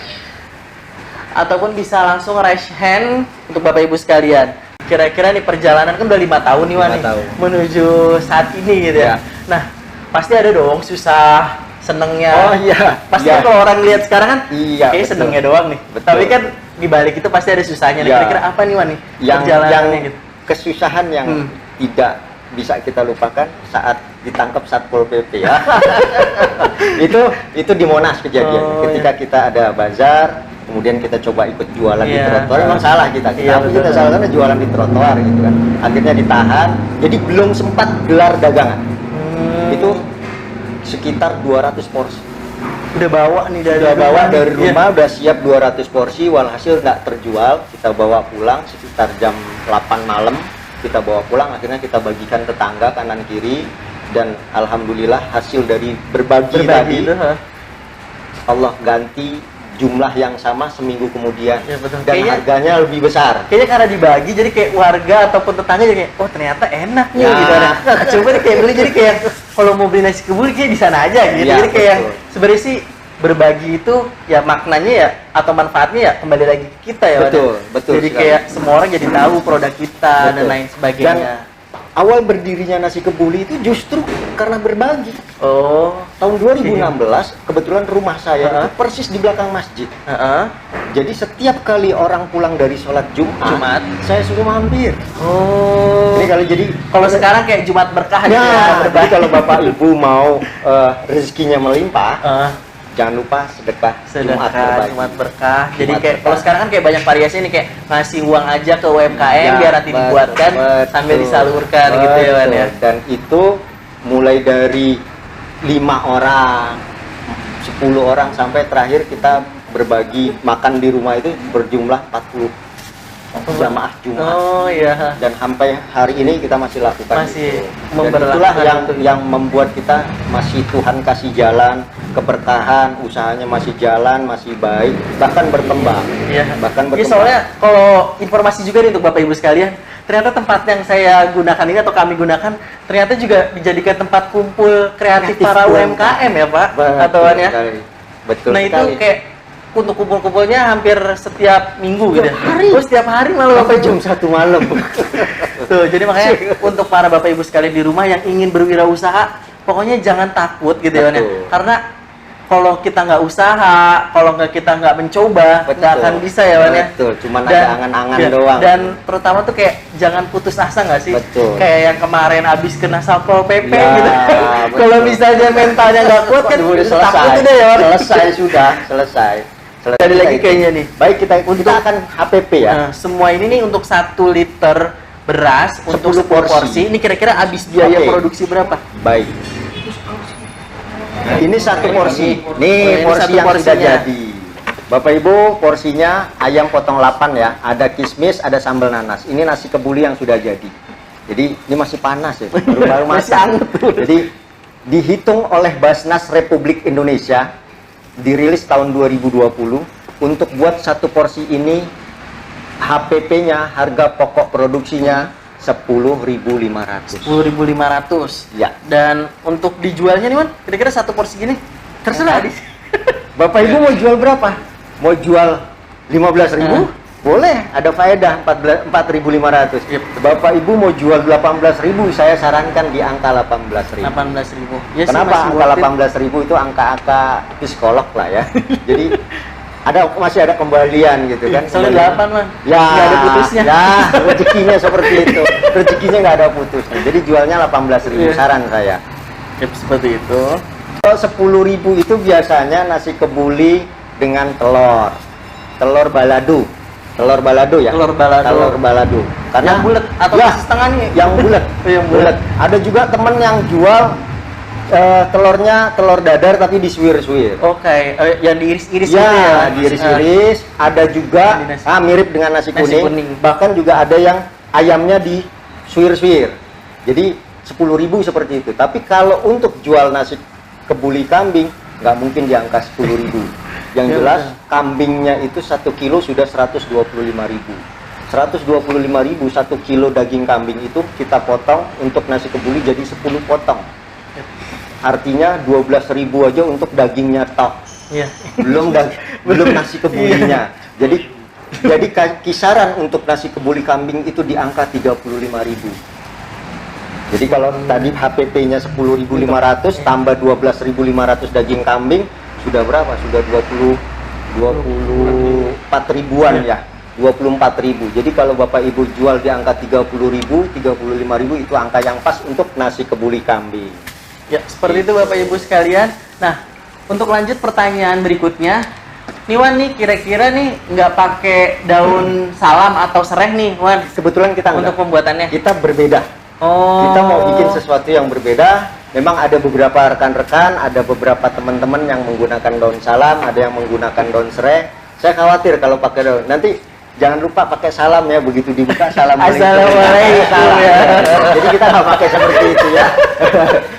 ataupun bisa langsung raise hand untuk Bapak Ibu sekalian. Kira-kira nih perjalanan kan udah 5 tahun nih Wan 5 nih, tahun. menuju saat ini gitu ya. Ya. Nah, pasti ada dong susah, senengnya. Oh iya. Pasti Iya. kan kalau orang lihat sekarang kan Iya, kayak betul. senengnya doang nih. Betul. Tapi kan di balik itu pasti ada susahnya nih. Iya. Kira-kira apa nih Wan nih Yang perjalanannya gitu? kesusahan yang tidak bisa kita lupakan saat ditangkap Satpol PP ya. itu di Monas kejadian. Ketika kita ada bazar, kemudian kita coba ikut jualan di trotoar, memang salah kita salah karena jualan di trotoar gitu kan. Akhirnya ditahan, jadi belum sempat gelar dagangan. Itu sekitar 200 porsi. Udah bawa nih Dari rumah udah siap 200 porsi, walhasil nggak terjual. Kita bawa pulang sekitar jam 8 malam. Kita bawa pulang, akhirnya kita bagikan tetangga kanan kiri, dan alhamdulillah hasil dari berbagi tadi itu, Allah ganti jumlah yang sama seminggu kemudian, ya, betul. dan harganya lebih besar. Kayaknya karena dibagi jadi kayak warga ataupun tetangga jadi kayak, oh ternyata enak nih Ya. gitu. Coba deh kayak beli, jadi kayak kalau mau beli nasi kebuli kayak di sana aja gitu. Ya, Jadi kayak betul. sebenarnya sih berbagi itu ya maknanya ya atau manfaatnya ya kembali lagi ke kita ya. Betul, Wan. betul Jadi sekali. kayak semua orang jadi tahu produk kita dan Betul. lain sebagainya. Awal berdirinya nasi kebuli itu justru karena berbagi. Oh, Tahun 2016 kebetulan rumah saya itu persis di belakang masjid. heeh. Jadi setiap kali orang pulang dari sholat Jumat, saya suruh mampir. Oh. Ini kalau jadi Kalau sekarang kayak Jumat berkah gitu ya, ya, jadi berbagi. kalau bapak ibu mau rezekinya melimpah, Heeh. jangan lupa sedekah Jumat Sedekah, berbagi. Jumat berkah. Jadi Jumat kayak berkah. kalau sekarang kan kayak banyak variasi nih, kayak ngasih uang aja ke UMKM Ya, biar nanti dibuatkan sambil disalurkan gitu ya, Wan ya. Dan itu mulai dari 5 orang, 10 orang sampai terakhir kita berbagi makan di rumah itu berjumlah 40 jamaah Jumat. Oh iya. Dan sampai hari ini kita masih lakukan Masih itu. Dan memberlakukan itulah itu. yang membuat kita masih Tuhan kasih jalan, keberkahan, usahanya masih jalan, masih baik, bahkan berkembang. Iya. Bahkan Iya, berkembang. soalnya kalau informasi juga nih untuk Bapak Ibu sekalian, ternyata tempat yang saya gunakan ini atau kami gunakan ternyata juga dijadikan tempat kumpul kreatif para UMKM ya, Pak. Atau Wan ya. sekali. Betul Nah itu sekali. kayak untuk kumpul-kumpulnya hampir setiap minggu gitu. Setiap hari. Oh, setiap hari malah Bapak sampai Ibu. jam 1 malam. Tuh, jadi makanya untuk para Bapak Ibu sekalian di rumah yang ingin berwirausaha, pokoknya jangan takut gitu ya, Wan ya. Betul. Karena kalau kita nggak usaha, kalau kita nggak mencoba, nggak Betul. akan bisa ya, Wan ya. Betul, cuman ada angan-angan doang. Dan terutama tuh kayak jangan putus asa nggak sih? Betul. Kayak yang kemarin abis kena Satpol PP Ya, gitu. betul. Kalau misalnya mentalnya nggak kuat kan, Udah takut selesai. udah ya, Wan. Selesai. Tadi lagi kayaknya nih. Baik, kita akan HPP ya. Nah, semua ini nih untuk 1 liter beras untuk 10 10 porsi. Ini kira-kira habis biaya Oke. produksi berapa? Baik. Ini 1 porsi. Oh, Nih ini porsi satu yang sudah porsinya. jadi. Bapak Ibu, porsinya ayam potong 8 ya. Ada kismis, ada sambal nanas. Ini nasi kebuli yang sudah jadi. Jadi ini masih panas ya. Baru Masih masak. anget tuh. Jadi dihitung oleh Basnas Republik Indonesia, dirilis tahun 2020, untuk buat 1 porsi ini HPP-nya, harga pokok produksinya 10.500. 10.500. Ya. Dan untuk dijualnya nih, Wan, kira-kira 1 porsi gini terserah. Bapak Ibu mau jual berapa? Mau jual 15.000? Boleh, ada faedah 4.500. Yep. Bapak Ibu mau jual 18.000, saya sarankan di angka 18.000. 18.000. Ya sih, Kenapa masih angka worth it. 18.000 itu angka-angka psikolog lah ya. Jadi masih ada kembalian gitu kan. Soalnya 8, Man. Ya, Nggak ada putusnya. Ya, rezekinya seperti itu. Rezekinya nggak ada putusnya. Jadi jualnya 18.000 Iya. saran saya. Yep, seperti itu. Kalau 10.000 itu biasanya nasi kebuli dengan telur balado. Telur balado ya? Telur balado. Telur balado. Karena Yang bulat atau ya, masih setengah nih? yang bulat. Yang bulat. Ada juga temen yang jual telurnya telur dadar tapi disuir-suir. Oke, yang diiris-iris gitu Ya, diiris-iris. Ada juga Di nasi- mirip dengan nasi nasi kuning. kuning. Bahkan juga ada yang ayamnya disuir-suir. Jadi 10.000 seperti itu. Tapi kalau untuk jual nasi kebuli kambing nggak mungkin di angka 10.000. Yang Ya, jelas betul. kambingnya itu 1 kilo sudah 125.000. 125.000 1 kilo daging kambing itu kita potong untuk nasi kebuli jadi 10 potong. Artinya 12.000 aja untuk dagingnya tok. Iya. Belum nasi kebulinya. Jadi kisaran untuk nasi kebuli kambing itu di angka 35.000. Jadi kalau tadi HPP-nya 10.500 tambah 12.500 daging kambing sudah berapa? Sudah 24 ribuan ya. 24.000. Jadi kalau Bapak Ibu jual di angka 30.000, 35.000 itu angka yang pas untuk nasi kebuli kambing. Ya, seperti itu Bapak Ibu sekalian. Nah, untuk lanjut pertanyaan berikutnya, nih Wan nih kira-kira nih nggak pakai daun salam atau serai nih Wan Kebetulan kita untuk pembuatannya? kita berbeda. Oh. Kita mau bikin sesuatu yang berbeda. Memang ada beberapa rekan-rekan, ada beberapa teman-teman yang menggunakan daun salam, ada yang menggunakan daun serai. Saya khawatir kalau pakai daun. Nanti jangan lupa pakai salam ya, begitu dibuka assalamualaikum. Assalamualaikum ya. Jadi kita nggak pakai seperti itu ya.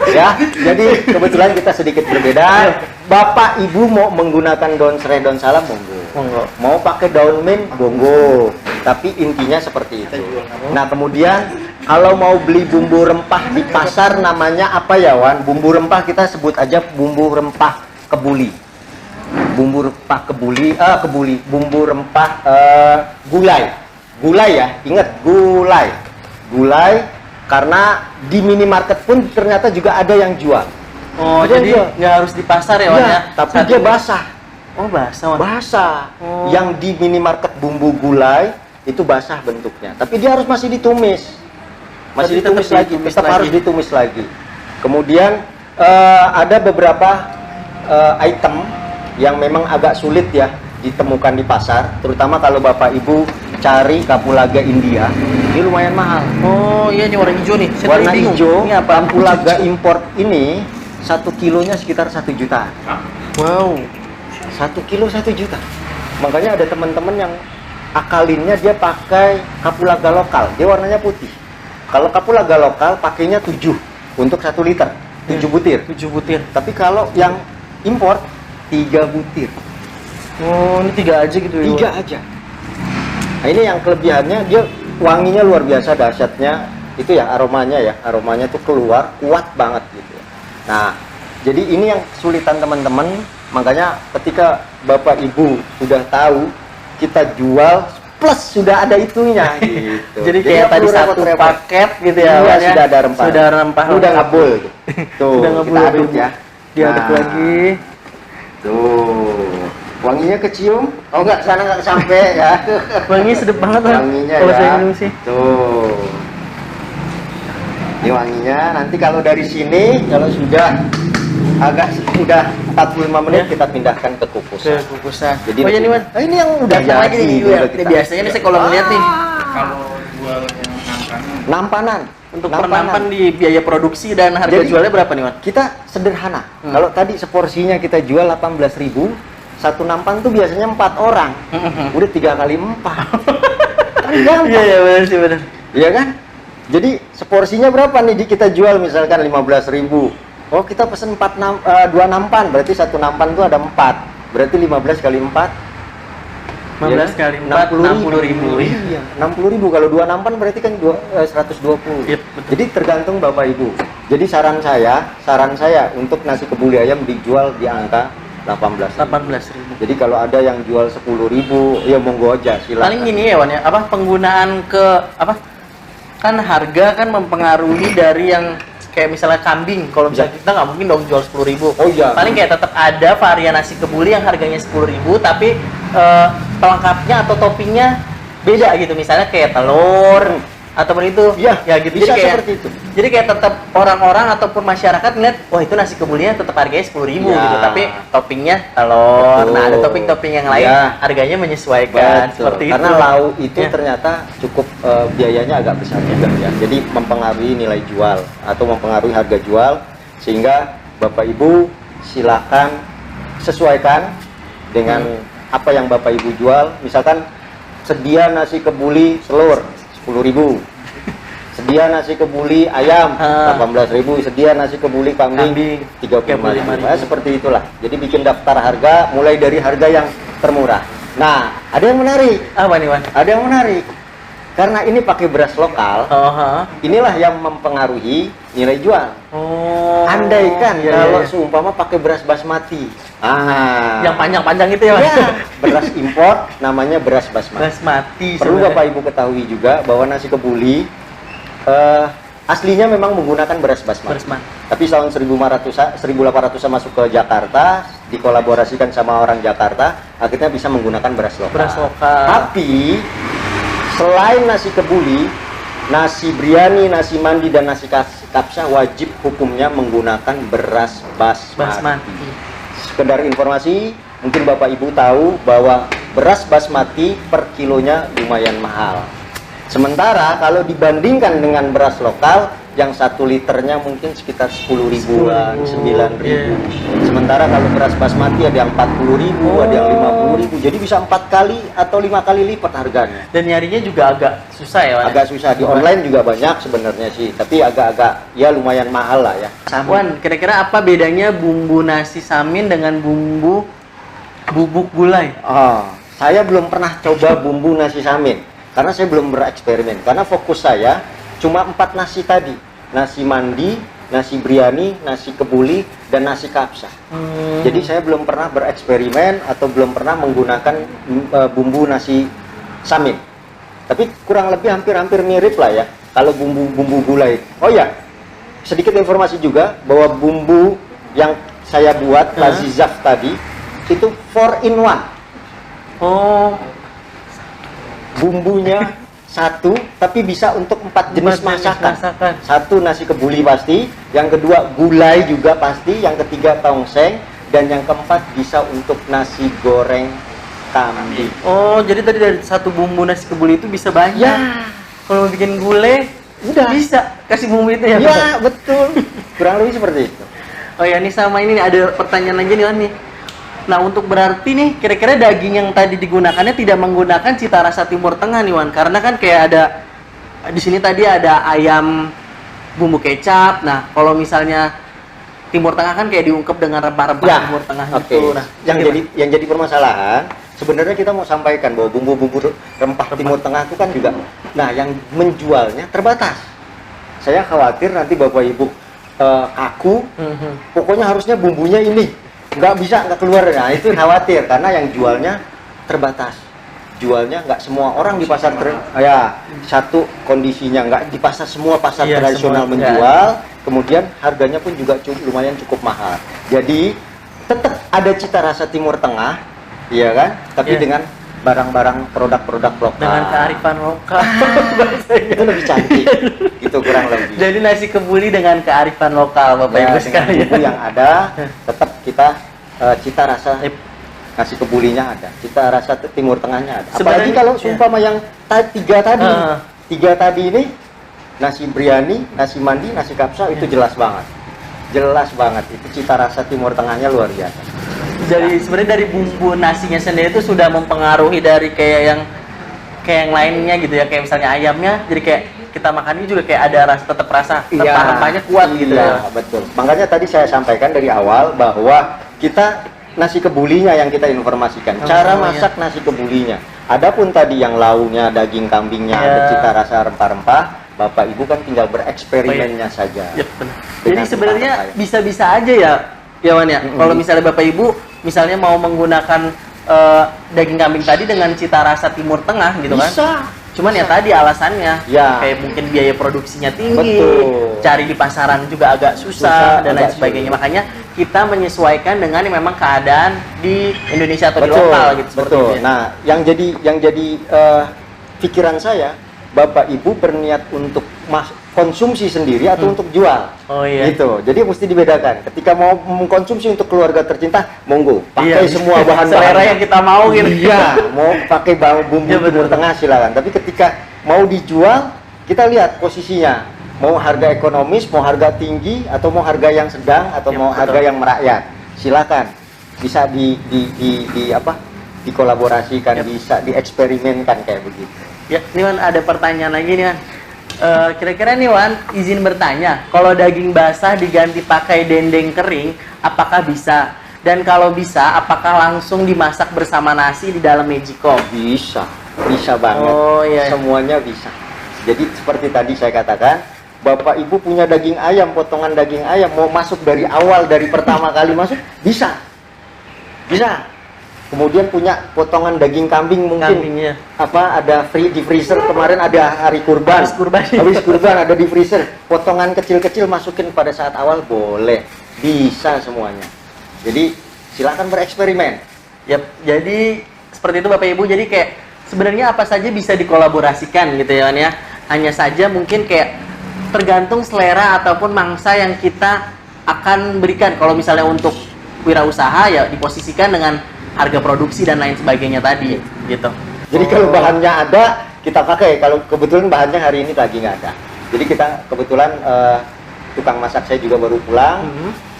Ya, jadi kebetulan kita sedikit berbeda. Bapak Ibu mau menggunakan daun serai, daun salam, monggo. Mau pakai daun mint, monggo. Tapi intinya seperti itu. Nah, kemudian kalau mau beli bumbu rempah di pasar namanya apa ya Wan? Bumbu rempah kita sebut aja bumbu rempah kebuli. Bumbu rempah kebuli, bumbu rempah gulai. Gulai ya, ingat gulai. Gulai karena di minimarket pun ternyata juga ada yang jual. Oh, Ada yang jadi jual. nggak harus di pasar ya Wan ya? Tapi Saat dia ini. basah. Oh, basah Wan. Basah. Oh. Yang di minimarket bumbu gulai itu basah bentuknya. Tapi dia harus masih ditumis. Masih Tapi tetap ditumis lagi, ditumis tetap lagi. harus ditumis lagi. Kemudian ada beberapa item yang memang agak sulit ya ditemukan di pasar, terutama kalau Bapak Ibu cari kapulaga India, ini lumayan mahal. Oh, iya ini warna hijau nih. Saya Warna tadi bingung. hijau, Ini apa? kapulaga import ini 1 kilonya sekitar 1 juta. Wow. 1 kilo 1 juta. Makanya ada teman-teman yang akalinnya dia pakai kapulaga lokal, dia warnanya putih. Kalau kapulaga lokal pakainya 7 untuk 1 liter, 7 butir. 7 butir. Tapi kalau yang import 3 butir. Oh, ini 3 aja gitu ya. 3 aja. Nah, ini yang kelebihannya, dia wanginya luar biasa dahsyatnya. Itu ya aromanya tuh keluar kuat banget gitu. Nah, jadi ini yang kesulitan teman-teman. Makanya ketika Bapak Ibu sudah tahu kita jual plus sudah ada itunya gitu. Jadi nggak kayak tadi perlu satu repot-repot. paket gitu ya, Iya, Wan, ya? sudah ada rempah. Sudah rempah. Udah ngabul. Tuh, Sudah ngabul, kita Bapak aduk Ibu. ya. Diaduk Nah, lagi. Tuh. Wanginya kecium? Oh enggak, sana enggak sampai ya. Wangi sedap banget Wan. Wanginya Kalau ya. saya minum sih. Tuh. Ini wanginya. Nanti kalau dari sini kalau sudah 45 menit Ya. kita pindahkan ke kukusan. Ke kukusan. Jadi oh, ini Wan. nah, ini yang udah Datang lagi nih. udah Ini kita- biasanya nih saya kalau melihat nih Kalau jual yang angkanya nampanan. untuk per nampan di biaya produksi dan harga Jadi- jualnya berapa nih Wan? Kita sederhana. Hmm. Kalau tadi seporsinya kita jual 18.000, satu nampan tuh biasanya 4 orang. Udah 3 kali 4. Kan gampang. Iya iya benar sih benar. Iya kan? Jadi seporsinya berapa nih kita jual misalkan 15.000. Oh, kita pesen 2 nampan, berarti satu nampan itu ada 4. Berarti 15 kali 4 15 kali 4 60.000. Iya, 60.000 kalau 2 nampan berarti kan 120. Yep, betul. Jadi tergantung Bapak Ibu. Jadi saran saya untuk nasi kebuli ayam dijual di angka 18.000. 18.000. Jadi kalau ada yang jual 10.000, ya monggo aja silakan. Paling gini ya Wan ya, apa penggunaan kan harga kan mempengaruhi dari yang kayak misalnya kambing. Kalau misalnya kita nggak mungkin dong jual 10.000. Oh iya. Paling kayak tetap ada varian nasi kebuli yang harganya 10.000 tapi pelengkapnya atau toppingnya beda gitu. Misalnya kayak telur ataupun itu. Iya, ya gitu. bisa Jadi kayak seperti itu. Jadi kayak tetap orang-orang ataupun masyarakat ngeliat, wah itu nasi kebulinya tetap harganya 10.000 Ya. gitu, tapi toppingnya telur. Betul. Nah, ada topping-topping yang lain Ya. harganya menyesuaikan Betul. seperti Karena itu. lauk itu Ya. ternyata cukup biayanya agak besar juga ya. Jadi mempengaruhi nilai jual atau mempengaruhi harga jual, sehingga Bapak Ibu silakan sesuaikan dengan apa yang Bapak Ibu jual. Misalkan sedia nasi kebuli telur 10.000. Sedia nasi kebuli ayam 18.000, sedia nasi kebuli kambing 35.000. Nah, seperti itulah. Jadi bikin daftar harga mulai dari harga yang termurah. Nah, ada yang menarik. Apa nih, Wan? Ada yang menarik. Karena ini pakai beras lokal, Oh, ha. inilah yang mempengaruhi nilai jual. Oh. Andaikan iya, kalau iya. seumpama pakai beras basmati. Yang panjang-panjang itu ya, Wan? Ya, beras impor namanya beras basmati. Basmati. Perlu sebenarnya. Bapak Ibu ketahui juga bahwa nasi kebuli Aslinya memang menggunakan beras basmati. Tapi tahun 1800 masuk ke Jakarta, dikolaborasikan sama orang Jakarta, akhirnya bisa menggunakan beras lokal. Beras lokal. Tapi selain nasi kebuli, nasi biryani, nasi mandi, dan nasi kapsa wajib hukumnya menggunakan beras basmati. Sekedar informasi, mungkin Bapak Ibu tahu bahwa beras basmati per kilonya lumayan mahal. Sementara kalau dibandingkan dengan beras lokal yang 1 liternya mungkin sekitar 10 ribuan, 9 ribu. Sementara kalau beras basmati ada yang 40 ribu, ada yang 50 ribu. Jadi bisa 4 kali atau 5 kali lipat harganya. Dan nyarinya juga agak susah ya, Wan? Agak susah. Di online juga banyak sebenarnya sih, tapi agak-agak ya lumayan mahal lah ya. Wan, kira-kira apa bedanya bumbu nasi samin dengan bumbu bubuk gulai? Oh, saya belum pernah coba bumbu nasi samin karena saya belum bereksperimen. Karena fokus saya cuma 4 nasi tadi, nasi mandi, nasi biryani, nasi kebuli, dan nasi kapsa. Jadi saya belum pernah bereksperimen atau belum pernah menggunakan bumbu nasi samin. Tapi kurang lebih hampir-hampir mirip lah ya kalau bumbu gulai. Oh ya, sedikit informasi juga bahwa bumbu yang saya buat lazizaf tadi itu 4 in 1. Oh, bumbunya satu, tapi bisa untuk 4 jenis masakan. Satu nasi kebuli pasti, yang kedua gulai juga pasti, yang ketiga tongseng, dan yang keempat bisa untuk nasi goreng kambing. Oh, jadi tadi dari satu bumbu nasi kebuli itu bisa banyak. Ya, Kalau mau bikin gulai, udah bisa kasih bumbu itu ya? ya betul. Kurang lebih seperti itu. Oh ya, nih sama ini nih, ada pertanyaan lagi nih, Wan nih. Nah, untuk berarti nih, kira-kira daging yang tadi digunakannya tidak menggunakan cita rasa Timur Tengah nih, Wan. Karena kan kayak ada, di sini tadi ada ayam bumbu kecap. Nah, kalau misalnya Timur Tengah kan kayak diungkep dengan rempah-rempah Ya, Timur Tengah oke. gitu. Nah, yang jadi permasalahan, sebenarnya kita mau sampaikan bahwa bumbu-bumbu rempah Timur Tengah itu kan juga, nah yang menjualnya terbatas. Saya khawatir nanti Bapak Ibu kaku, pokoknya harusnya bumbunya ini. Nggak keluar. Nah itu khawatir karena yang jualnya terbatas, jualnya nggak semua orang di pasar ya, satu kondisinya nggak di pasar, semua pasar tradisional menjual, kemudian harganya pun juga lumayan cukup mahal. Jadi tetap ada cita rasa Timur Tengah, iya kan, tapi dengan barang-barang produk-produk lokal, dengan kearifan lokal. Itu lebih cantik itu kurang lebih. Jadi nasi kebuli dengan kearifan lokal, Bapak Ibu sekalian. Bumbu yang ada tetap kita cita rasa nasi kebulinya ada, cita rasa Timur Tengahnya ada. Apalagi kalau sumpama yang tiga tadi ini, nasi biryani, nasi mandi, nasi kapsa, itu jelas banget itu cita rasa Timur Tengahnya luar biasa. Jadi sebenarnya dari bumbu nasinya sendiri itu sudah mempengaruhi dari kayak yang lainnya gitu ya, kayak misalnya ayamnya, jadi kayak kita makan ini juga kayak ada tetap rasa rempah-rempahnya kuat gitu ya. Betul. Makanya tadi saya sampaikan dari awal bahwa kita nasi kebulinya yang kita informasikan, cara masak nasi kebulinya. Adapun tadi yang launya, daging kambingnya, ada cita rasa rempah-rempah, Bapak Ibu kan tinggal bereksperimennya saja. Ya, benar. Jadi sebenarnya bisa-bisa aja ya Wan ya. Kalau misalnya Bapak Ibu misalnya mau menggunakan daging kambing tadi dengan cita rasa Timur Tengah gitu kan. Bisa. Cuman ya tadi alasannya kayak mungkin biaya produksinya tinggi, cari di pasaran juga agak susah dan lain sebagainya. Makanya kita menyesuaikan dengan yang memang keadaan di Indonesia atau di lokal gitu seperti itu. Nah, yang jadi pikiran saya, Bapak Ibu berniat untuk konsumsi sendiri atau untuk jual. Oh iya. Gitu. Jadi mesti dibedakan. Ketika mau mengkonsumsi untuk keluarga tercinta, monggo pakai semua bahan-bahan selera yang kita mau gitu. Iya, mau pakai bumbu Timur Tengah silakan. Tapi ketika mau dijual, kita lihat posisinya. Mau harga ekonomis, mau harga tinggi, atau mau harga yang sedang, atau mau harga yang merakyat. Silakan. Bisa dikolaborasikan, bisa dieksperimenkan kayak begitu. Ya, nih Wan, ada pertanyaan lagi nih Wan. Kira-kira nih Wan, izin bertanya, kalau daging basah diganti pakai dendeng kering, apakah bisa? Dan kalau bisa, apakah langsung dimasak bersama nasi di dalam Magicom? Bisa banget. Oh iya. Semuanya bisa. Jadi seperti tadi saya katakan, Bapak Ibu punya daging ayam, potongan daging ayam, mau masuk dari awal, dari pertama kali masuk, bisa. kemudian punya potongan daging kambing mungkin Kambingnya. apa ada free di freezer kemarin ada hari kurban. Habis kurban ada di freezer. Potongan kecil-kecil masukin pada saat awal boleh. Bisa semuanya. Jadi silakan bereksperimen. Yap, jadi seperti itu Bapak Ibu. Jadi kayak sebenarnya apa saja bisa dikolaborasikan gitu ya, Wan ya. Hanya saja mungkin kayak tergantung selera ataupun mangsa yang kita akan berikan. Kalau misalnya untuk wirausaha ya diposisikan dengan harga produksi dan lain sebagainya tadi gitu. Jadi kalau bahannya ada kita pakai. Kalau kebetulan bahannya hari ini lagi nggak ada. Jadi kita kebetulan tukang masak saya juga baru pulang.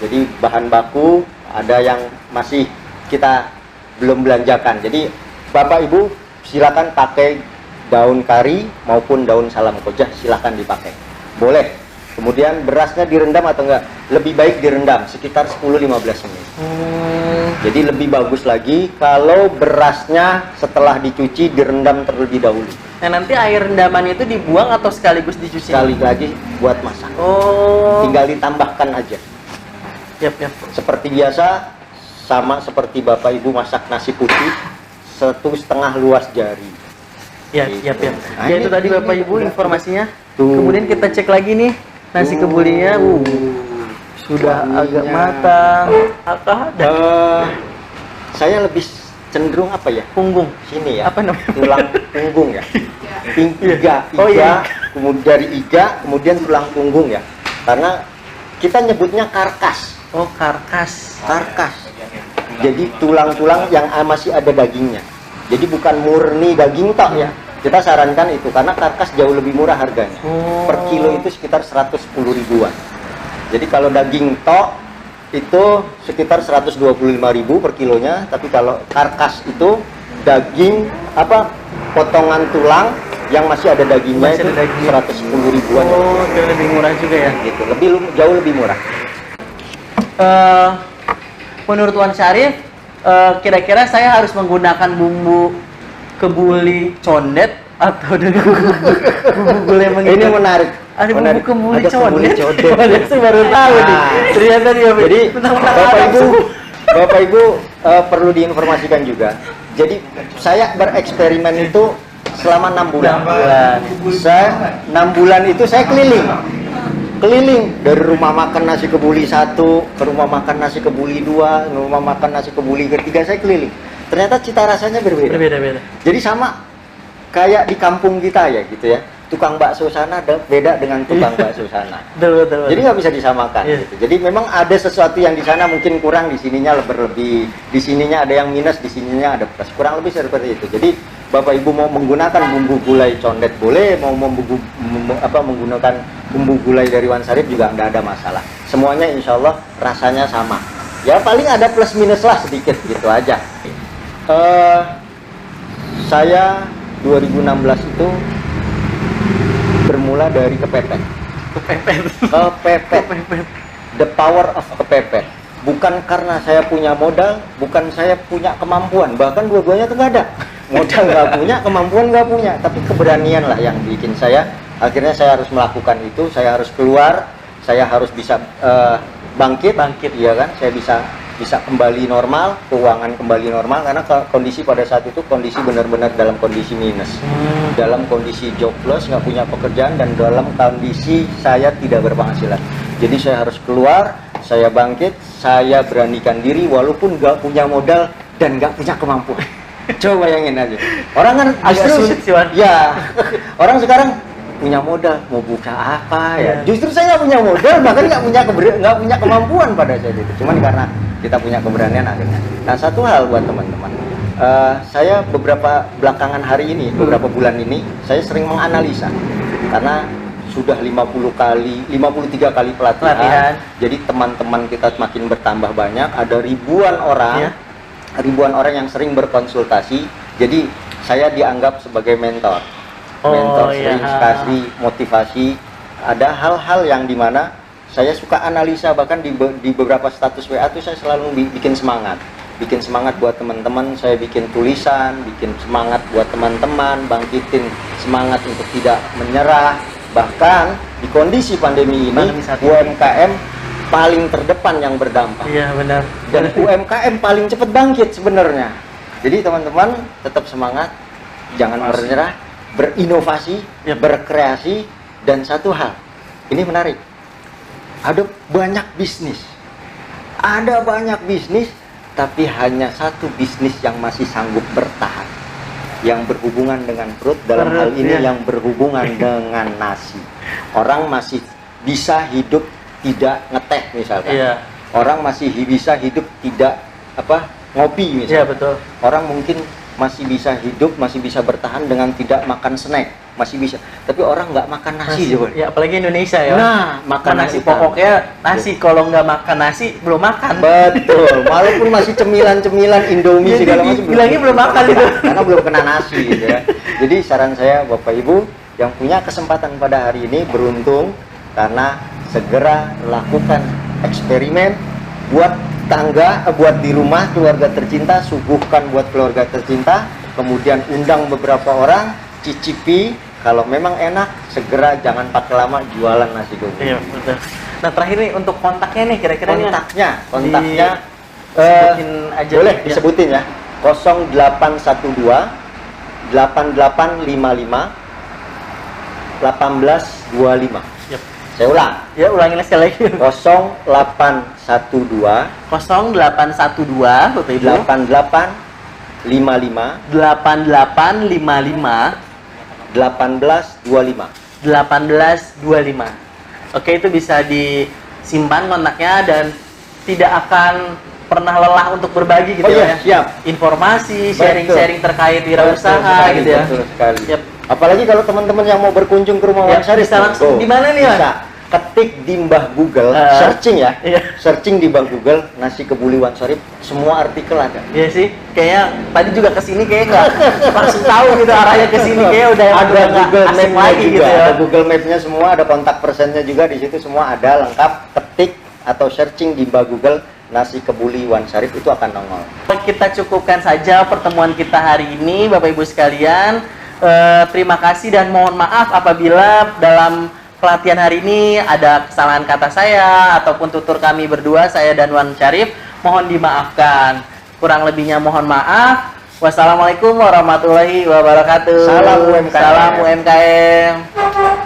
Jadi bahan baku ada yang masih kita belum belanjakan. Jadi Bapak Ibu silakan pakai daun kari maupun daun salam kojah, silakan dipakai. Boleh. Kemudian berasnya direndam atau enggak? Lebih baik direndam sekitar 10-15 menit. Jadi lebih bagus lagi kalau berasnya setelah dicuci direndam terlebih dahulu. Nah nanti air rendaman itu dibuang atau sekaligus dicuci? Sekali lagi buat masak. Oh. Tinggal ditambahkan aja. Yap, yap. Seperti biasa, sama seperti Bapak Ibu masak nasi putih 1,5 luas jari. Ya, Gitu. yap, yap. Nah, Ya itu ini- tadi ini Bapak Ibu udah- informasinya. Tuh. Kemudian kita cek lagi nih nasi kebulinya. Sudah Wanginya. agak matang. Ada Saya lebih cenderung apa ya? punggung. Sini ya. Apa namanya? Tulang punggung ya. Iga, Oh, iya. kemudian dari iga, kemudian tulang punggung ya. Karena kita nyebutnya karkas. Oh, karkas. Karkas. Jadi tulang-tulang yang masih ada dagingnya. Jadi bukan murni daging tok ya. Kita sarankan itu karena karkas jauh lebih murah harganya. Oh. Per kilo itu sekitar 110 ribuan. Jadi kalau daging tok itu sekitar 125.000 per kilonya, tapi kalau karkas itu daging apa potongan tulang yang masih ada dagingnya Masih itu ada daging. 110 ribuan. Oh, jauh lebih murah juga ya. Gitu. Jauh lebih murah. Menurut Wan Syarif, kira-kira saya harus menggunakan bumbu kebuli condet atau dengan bumbu gulai mengikat? Ini menarik. Ada bumbu Menarik. kebuli Ada kebuli condet. condet. Saya baru tahu nih. Nah. Ternyata dia Jadi mentang-mentang Bapak Arab Ibu, semua. Bapak Ibu perlu diinformasikan juga. Jadi saya bereksperimen itu selama 6 bulan. 6 bulan. Saya 6 bulan itu saya keliling dari rumah makan nasi kebuli 1 ke rumah makan nasi kebuli 2, rumah makan nasi kebuli ketiga, saya keliling. Ternyata cita rasanya berbeda. Berbeda-beda. Jadi sama kayak di kampung kita ya gitu ya. Tukang bakso sana beda dengan tukang bakso sana. Betul. Jadi nggak bisa disamakan. Iya. Gitu. Jadi memang ada sesuatu yang di sana mungkin kurang, di sininya berlebih, di sininya ada yang minus, di sininya ada plus. Kurang lebih seperti itu. Jadi Bapak Ibu mau menggunakan bumbu gulai condet boleh, mau menggunakan bumbu gulai dari Wan Syarif juga nggak ada masalah. Semuanya insya Allah rasanya sama. Ya paling ada plus minus lah sedikit gitu aja. Saya 2016 itu bermula dari kepepet. Kepepet. The power of kepepet. Bukan karena saya punya modal, bukan saya punya kemampuan, bahkan dua-duanya tuh nggak ada. Modal nggak punya, kemampuan nggak punya, tapi keberanian lah yang bikin saya. Akhirnya saya harus melakukan itu, saya harus keluar, saya harus bisa bangkit, iya kan? Saya bisa kembali normal, keuangan kembali normal, karena kondisi pada saat itu kondisi benar-benar dalam kondisi minus, dalam kondisi jobless, nggak punya pekerjaan, dan dalam kondisi saya tidak berpenghasilan. Jadi saya harus keluar, saya bangkit, saya beranikan diri walaupun nggak punya modal dan nggak punya kemampuan. Coba bayangin aja. Orang kan Agak sulit sih, Wan. Ya, orang sekarang punya modal mau buka apa ya? Iya. Justru saya nggak punya modal, bahkan nggak punya kemampuan pada saat itu. Cuman karena kita punya keberanian akhirnya. Nah, satu hal buat teman-teman, saya beberapa belakangan hari ini, beberapa bulan ini, saya sering menganalisa karena sudah 53 kali pelatihan. Jadi teman-teman kita makin bertambah banyak, ada ribuan orang. Iya. Ribuan orang yang sering berkonsultasi. Jadi saya dianggap sebagai mentor. Mentor sering kasih motivasi. Ada hal-hal yang dimana saya suka analisa, bahkan di beberapa status WA itu saya selalu bikin semangat. Bikin semangat buat teman-teman, saya bikin tulisan, bikin semangat buat teman-teman, bangkitin semangat untuk tidak menyerah. Bahkan di kondisi pandemi ini, UMKM paling terdepan yang berdampak. Iya, benar. Dan UMKM paling cepat bangkit sebenarnya. Jadi teman-teman tetap semangat, jangan Inovasi. menyerah, berinovasi, Yap. berkreasi, dan satu hal, ini menarik. Ada banyak bisnis, tapi hanya satu bisnis yang masih sanggup bertahan, yang berhubungan dengan perut, dalam Perut, hal ini ya. yang berhubungan dengan nasi. Orang masih bisa hidup tidak ngeteh misalkan. Iya. Orang masih bisa hidup tidak ngopi Iya, misalkan. betul. Orang mungkin masih bisa hidup, masih bisa bertahan dengan tidak makan snack, masih bisa. Tapi orang nggak makan nasi coba. Ya, apalagi Indonesia ya. Nah, makan nasi nasi pokoknya nasi. Kalau nggak makan nasi belum makan. Betul, walaupun masih cemilan-cemilan Indomie Jadi segala macam bilangnya belum makan gitu. karena belum kena nasi gitu ya. Jadi saran saya Bapak Ibu yang punya kesempatan pada hari ini beruntung karena segera lakukan eksperimen buat buat di rumah keluarga tercinta, suguhkan buat keluarga tercinta, kemudian undang beberapa orang, cicipi, kalau memang enak segera jangan pakai lama jualan nasi goreng. Iya, betul. Nah, terakhir nih untuk kontaknya nih kira-kira nih. Kontaknya Sebutin aja. boleh Ya. disebutin ya. 0812 8855 1825. Yap. Saya ulang. Ya, ulangin sekali lagi. 0812 0812 Bapak Ibu. 8855 8855 1825. 1825. Oke, itu bisa disimpan kontaknya dan tidak akan pernah lelah untuk berbagi gitu Oh iya, ya. siap. Informasi, Betul. sharing-sharing terkait wirausaha Betul gitu ya. Betul sekali. Yap. Apalagi kalau teman-teman yang mau berkunjung ke rumah Ya, Wan Syarif, bisa langsung di mana nih, Wan? Bisa ketik di mbah Google, searching ya. Iya. Searching di mbah Google nasi kebuli Wan Syarif, semua artikel ada. Iya sih, kayaknya tadi juga kesini kayak nggak langsung tahu gitu arahnya kesini kayak udah Ada nggak Google asing Map-nya lagi juga, gitu ya. ada Google Map-nya semua, ada kontak personnya juga di situ semua ada lengkap. Ketik atau searching di mbah Google nasi kebuli Wan Syarif itu akan nongol. Kita cukupkan saja pertemuan kita hari ini, Bapak Ibu sekalian. Terima kasih dan mohon maaf apabila dalam pelatihan hari ini ada kesalahan kata saya ataupun tutur kami berdua, saya dan Wan Syarif, mohon dimaafkan. Kurang lebihnya mohon maaf. Wassalamualaikum warahmatullahi wabarakatuh. Salam UMKM. Salam UMKM.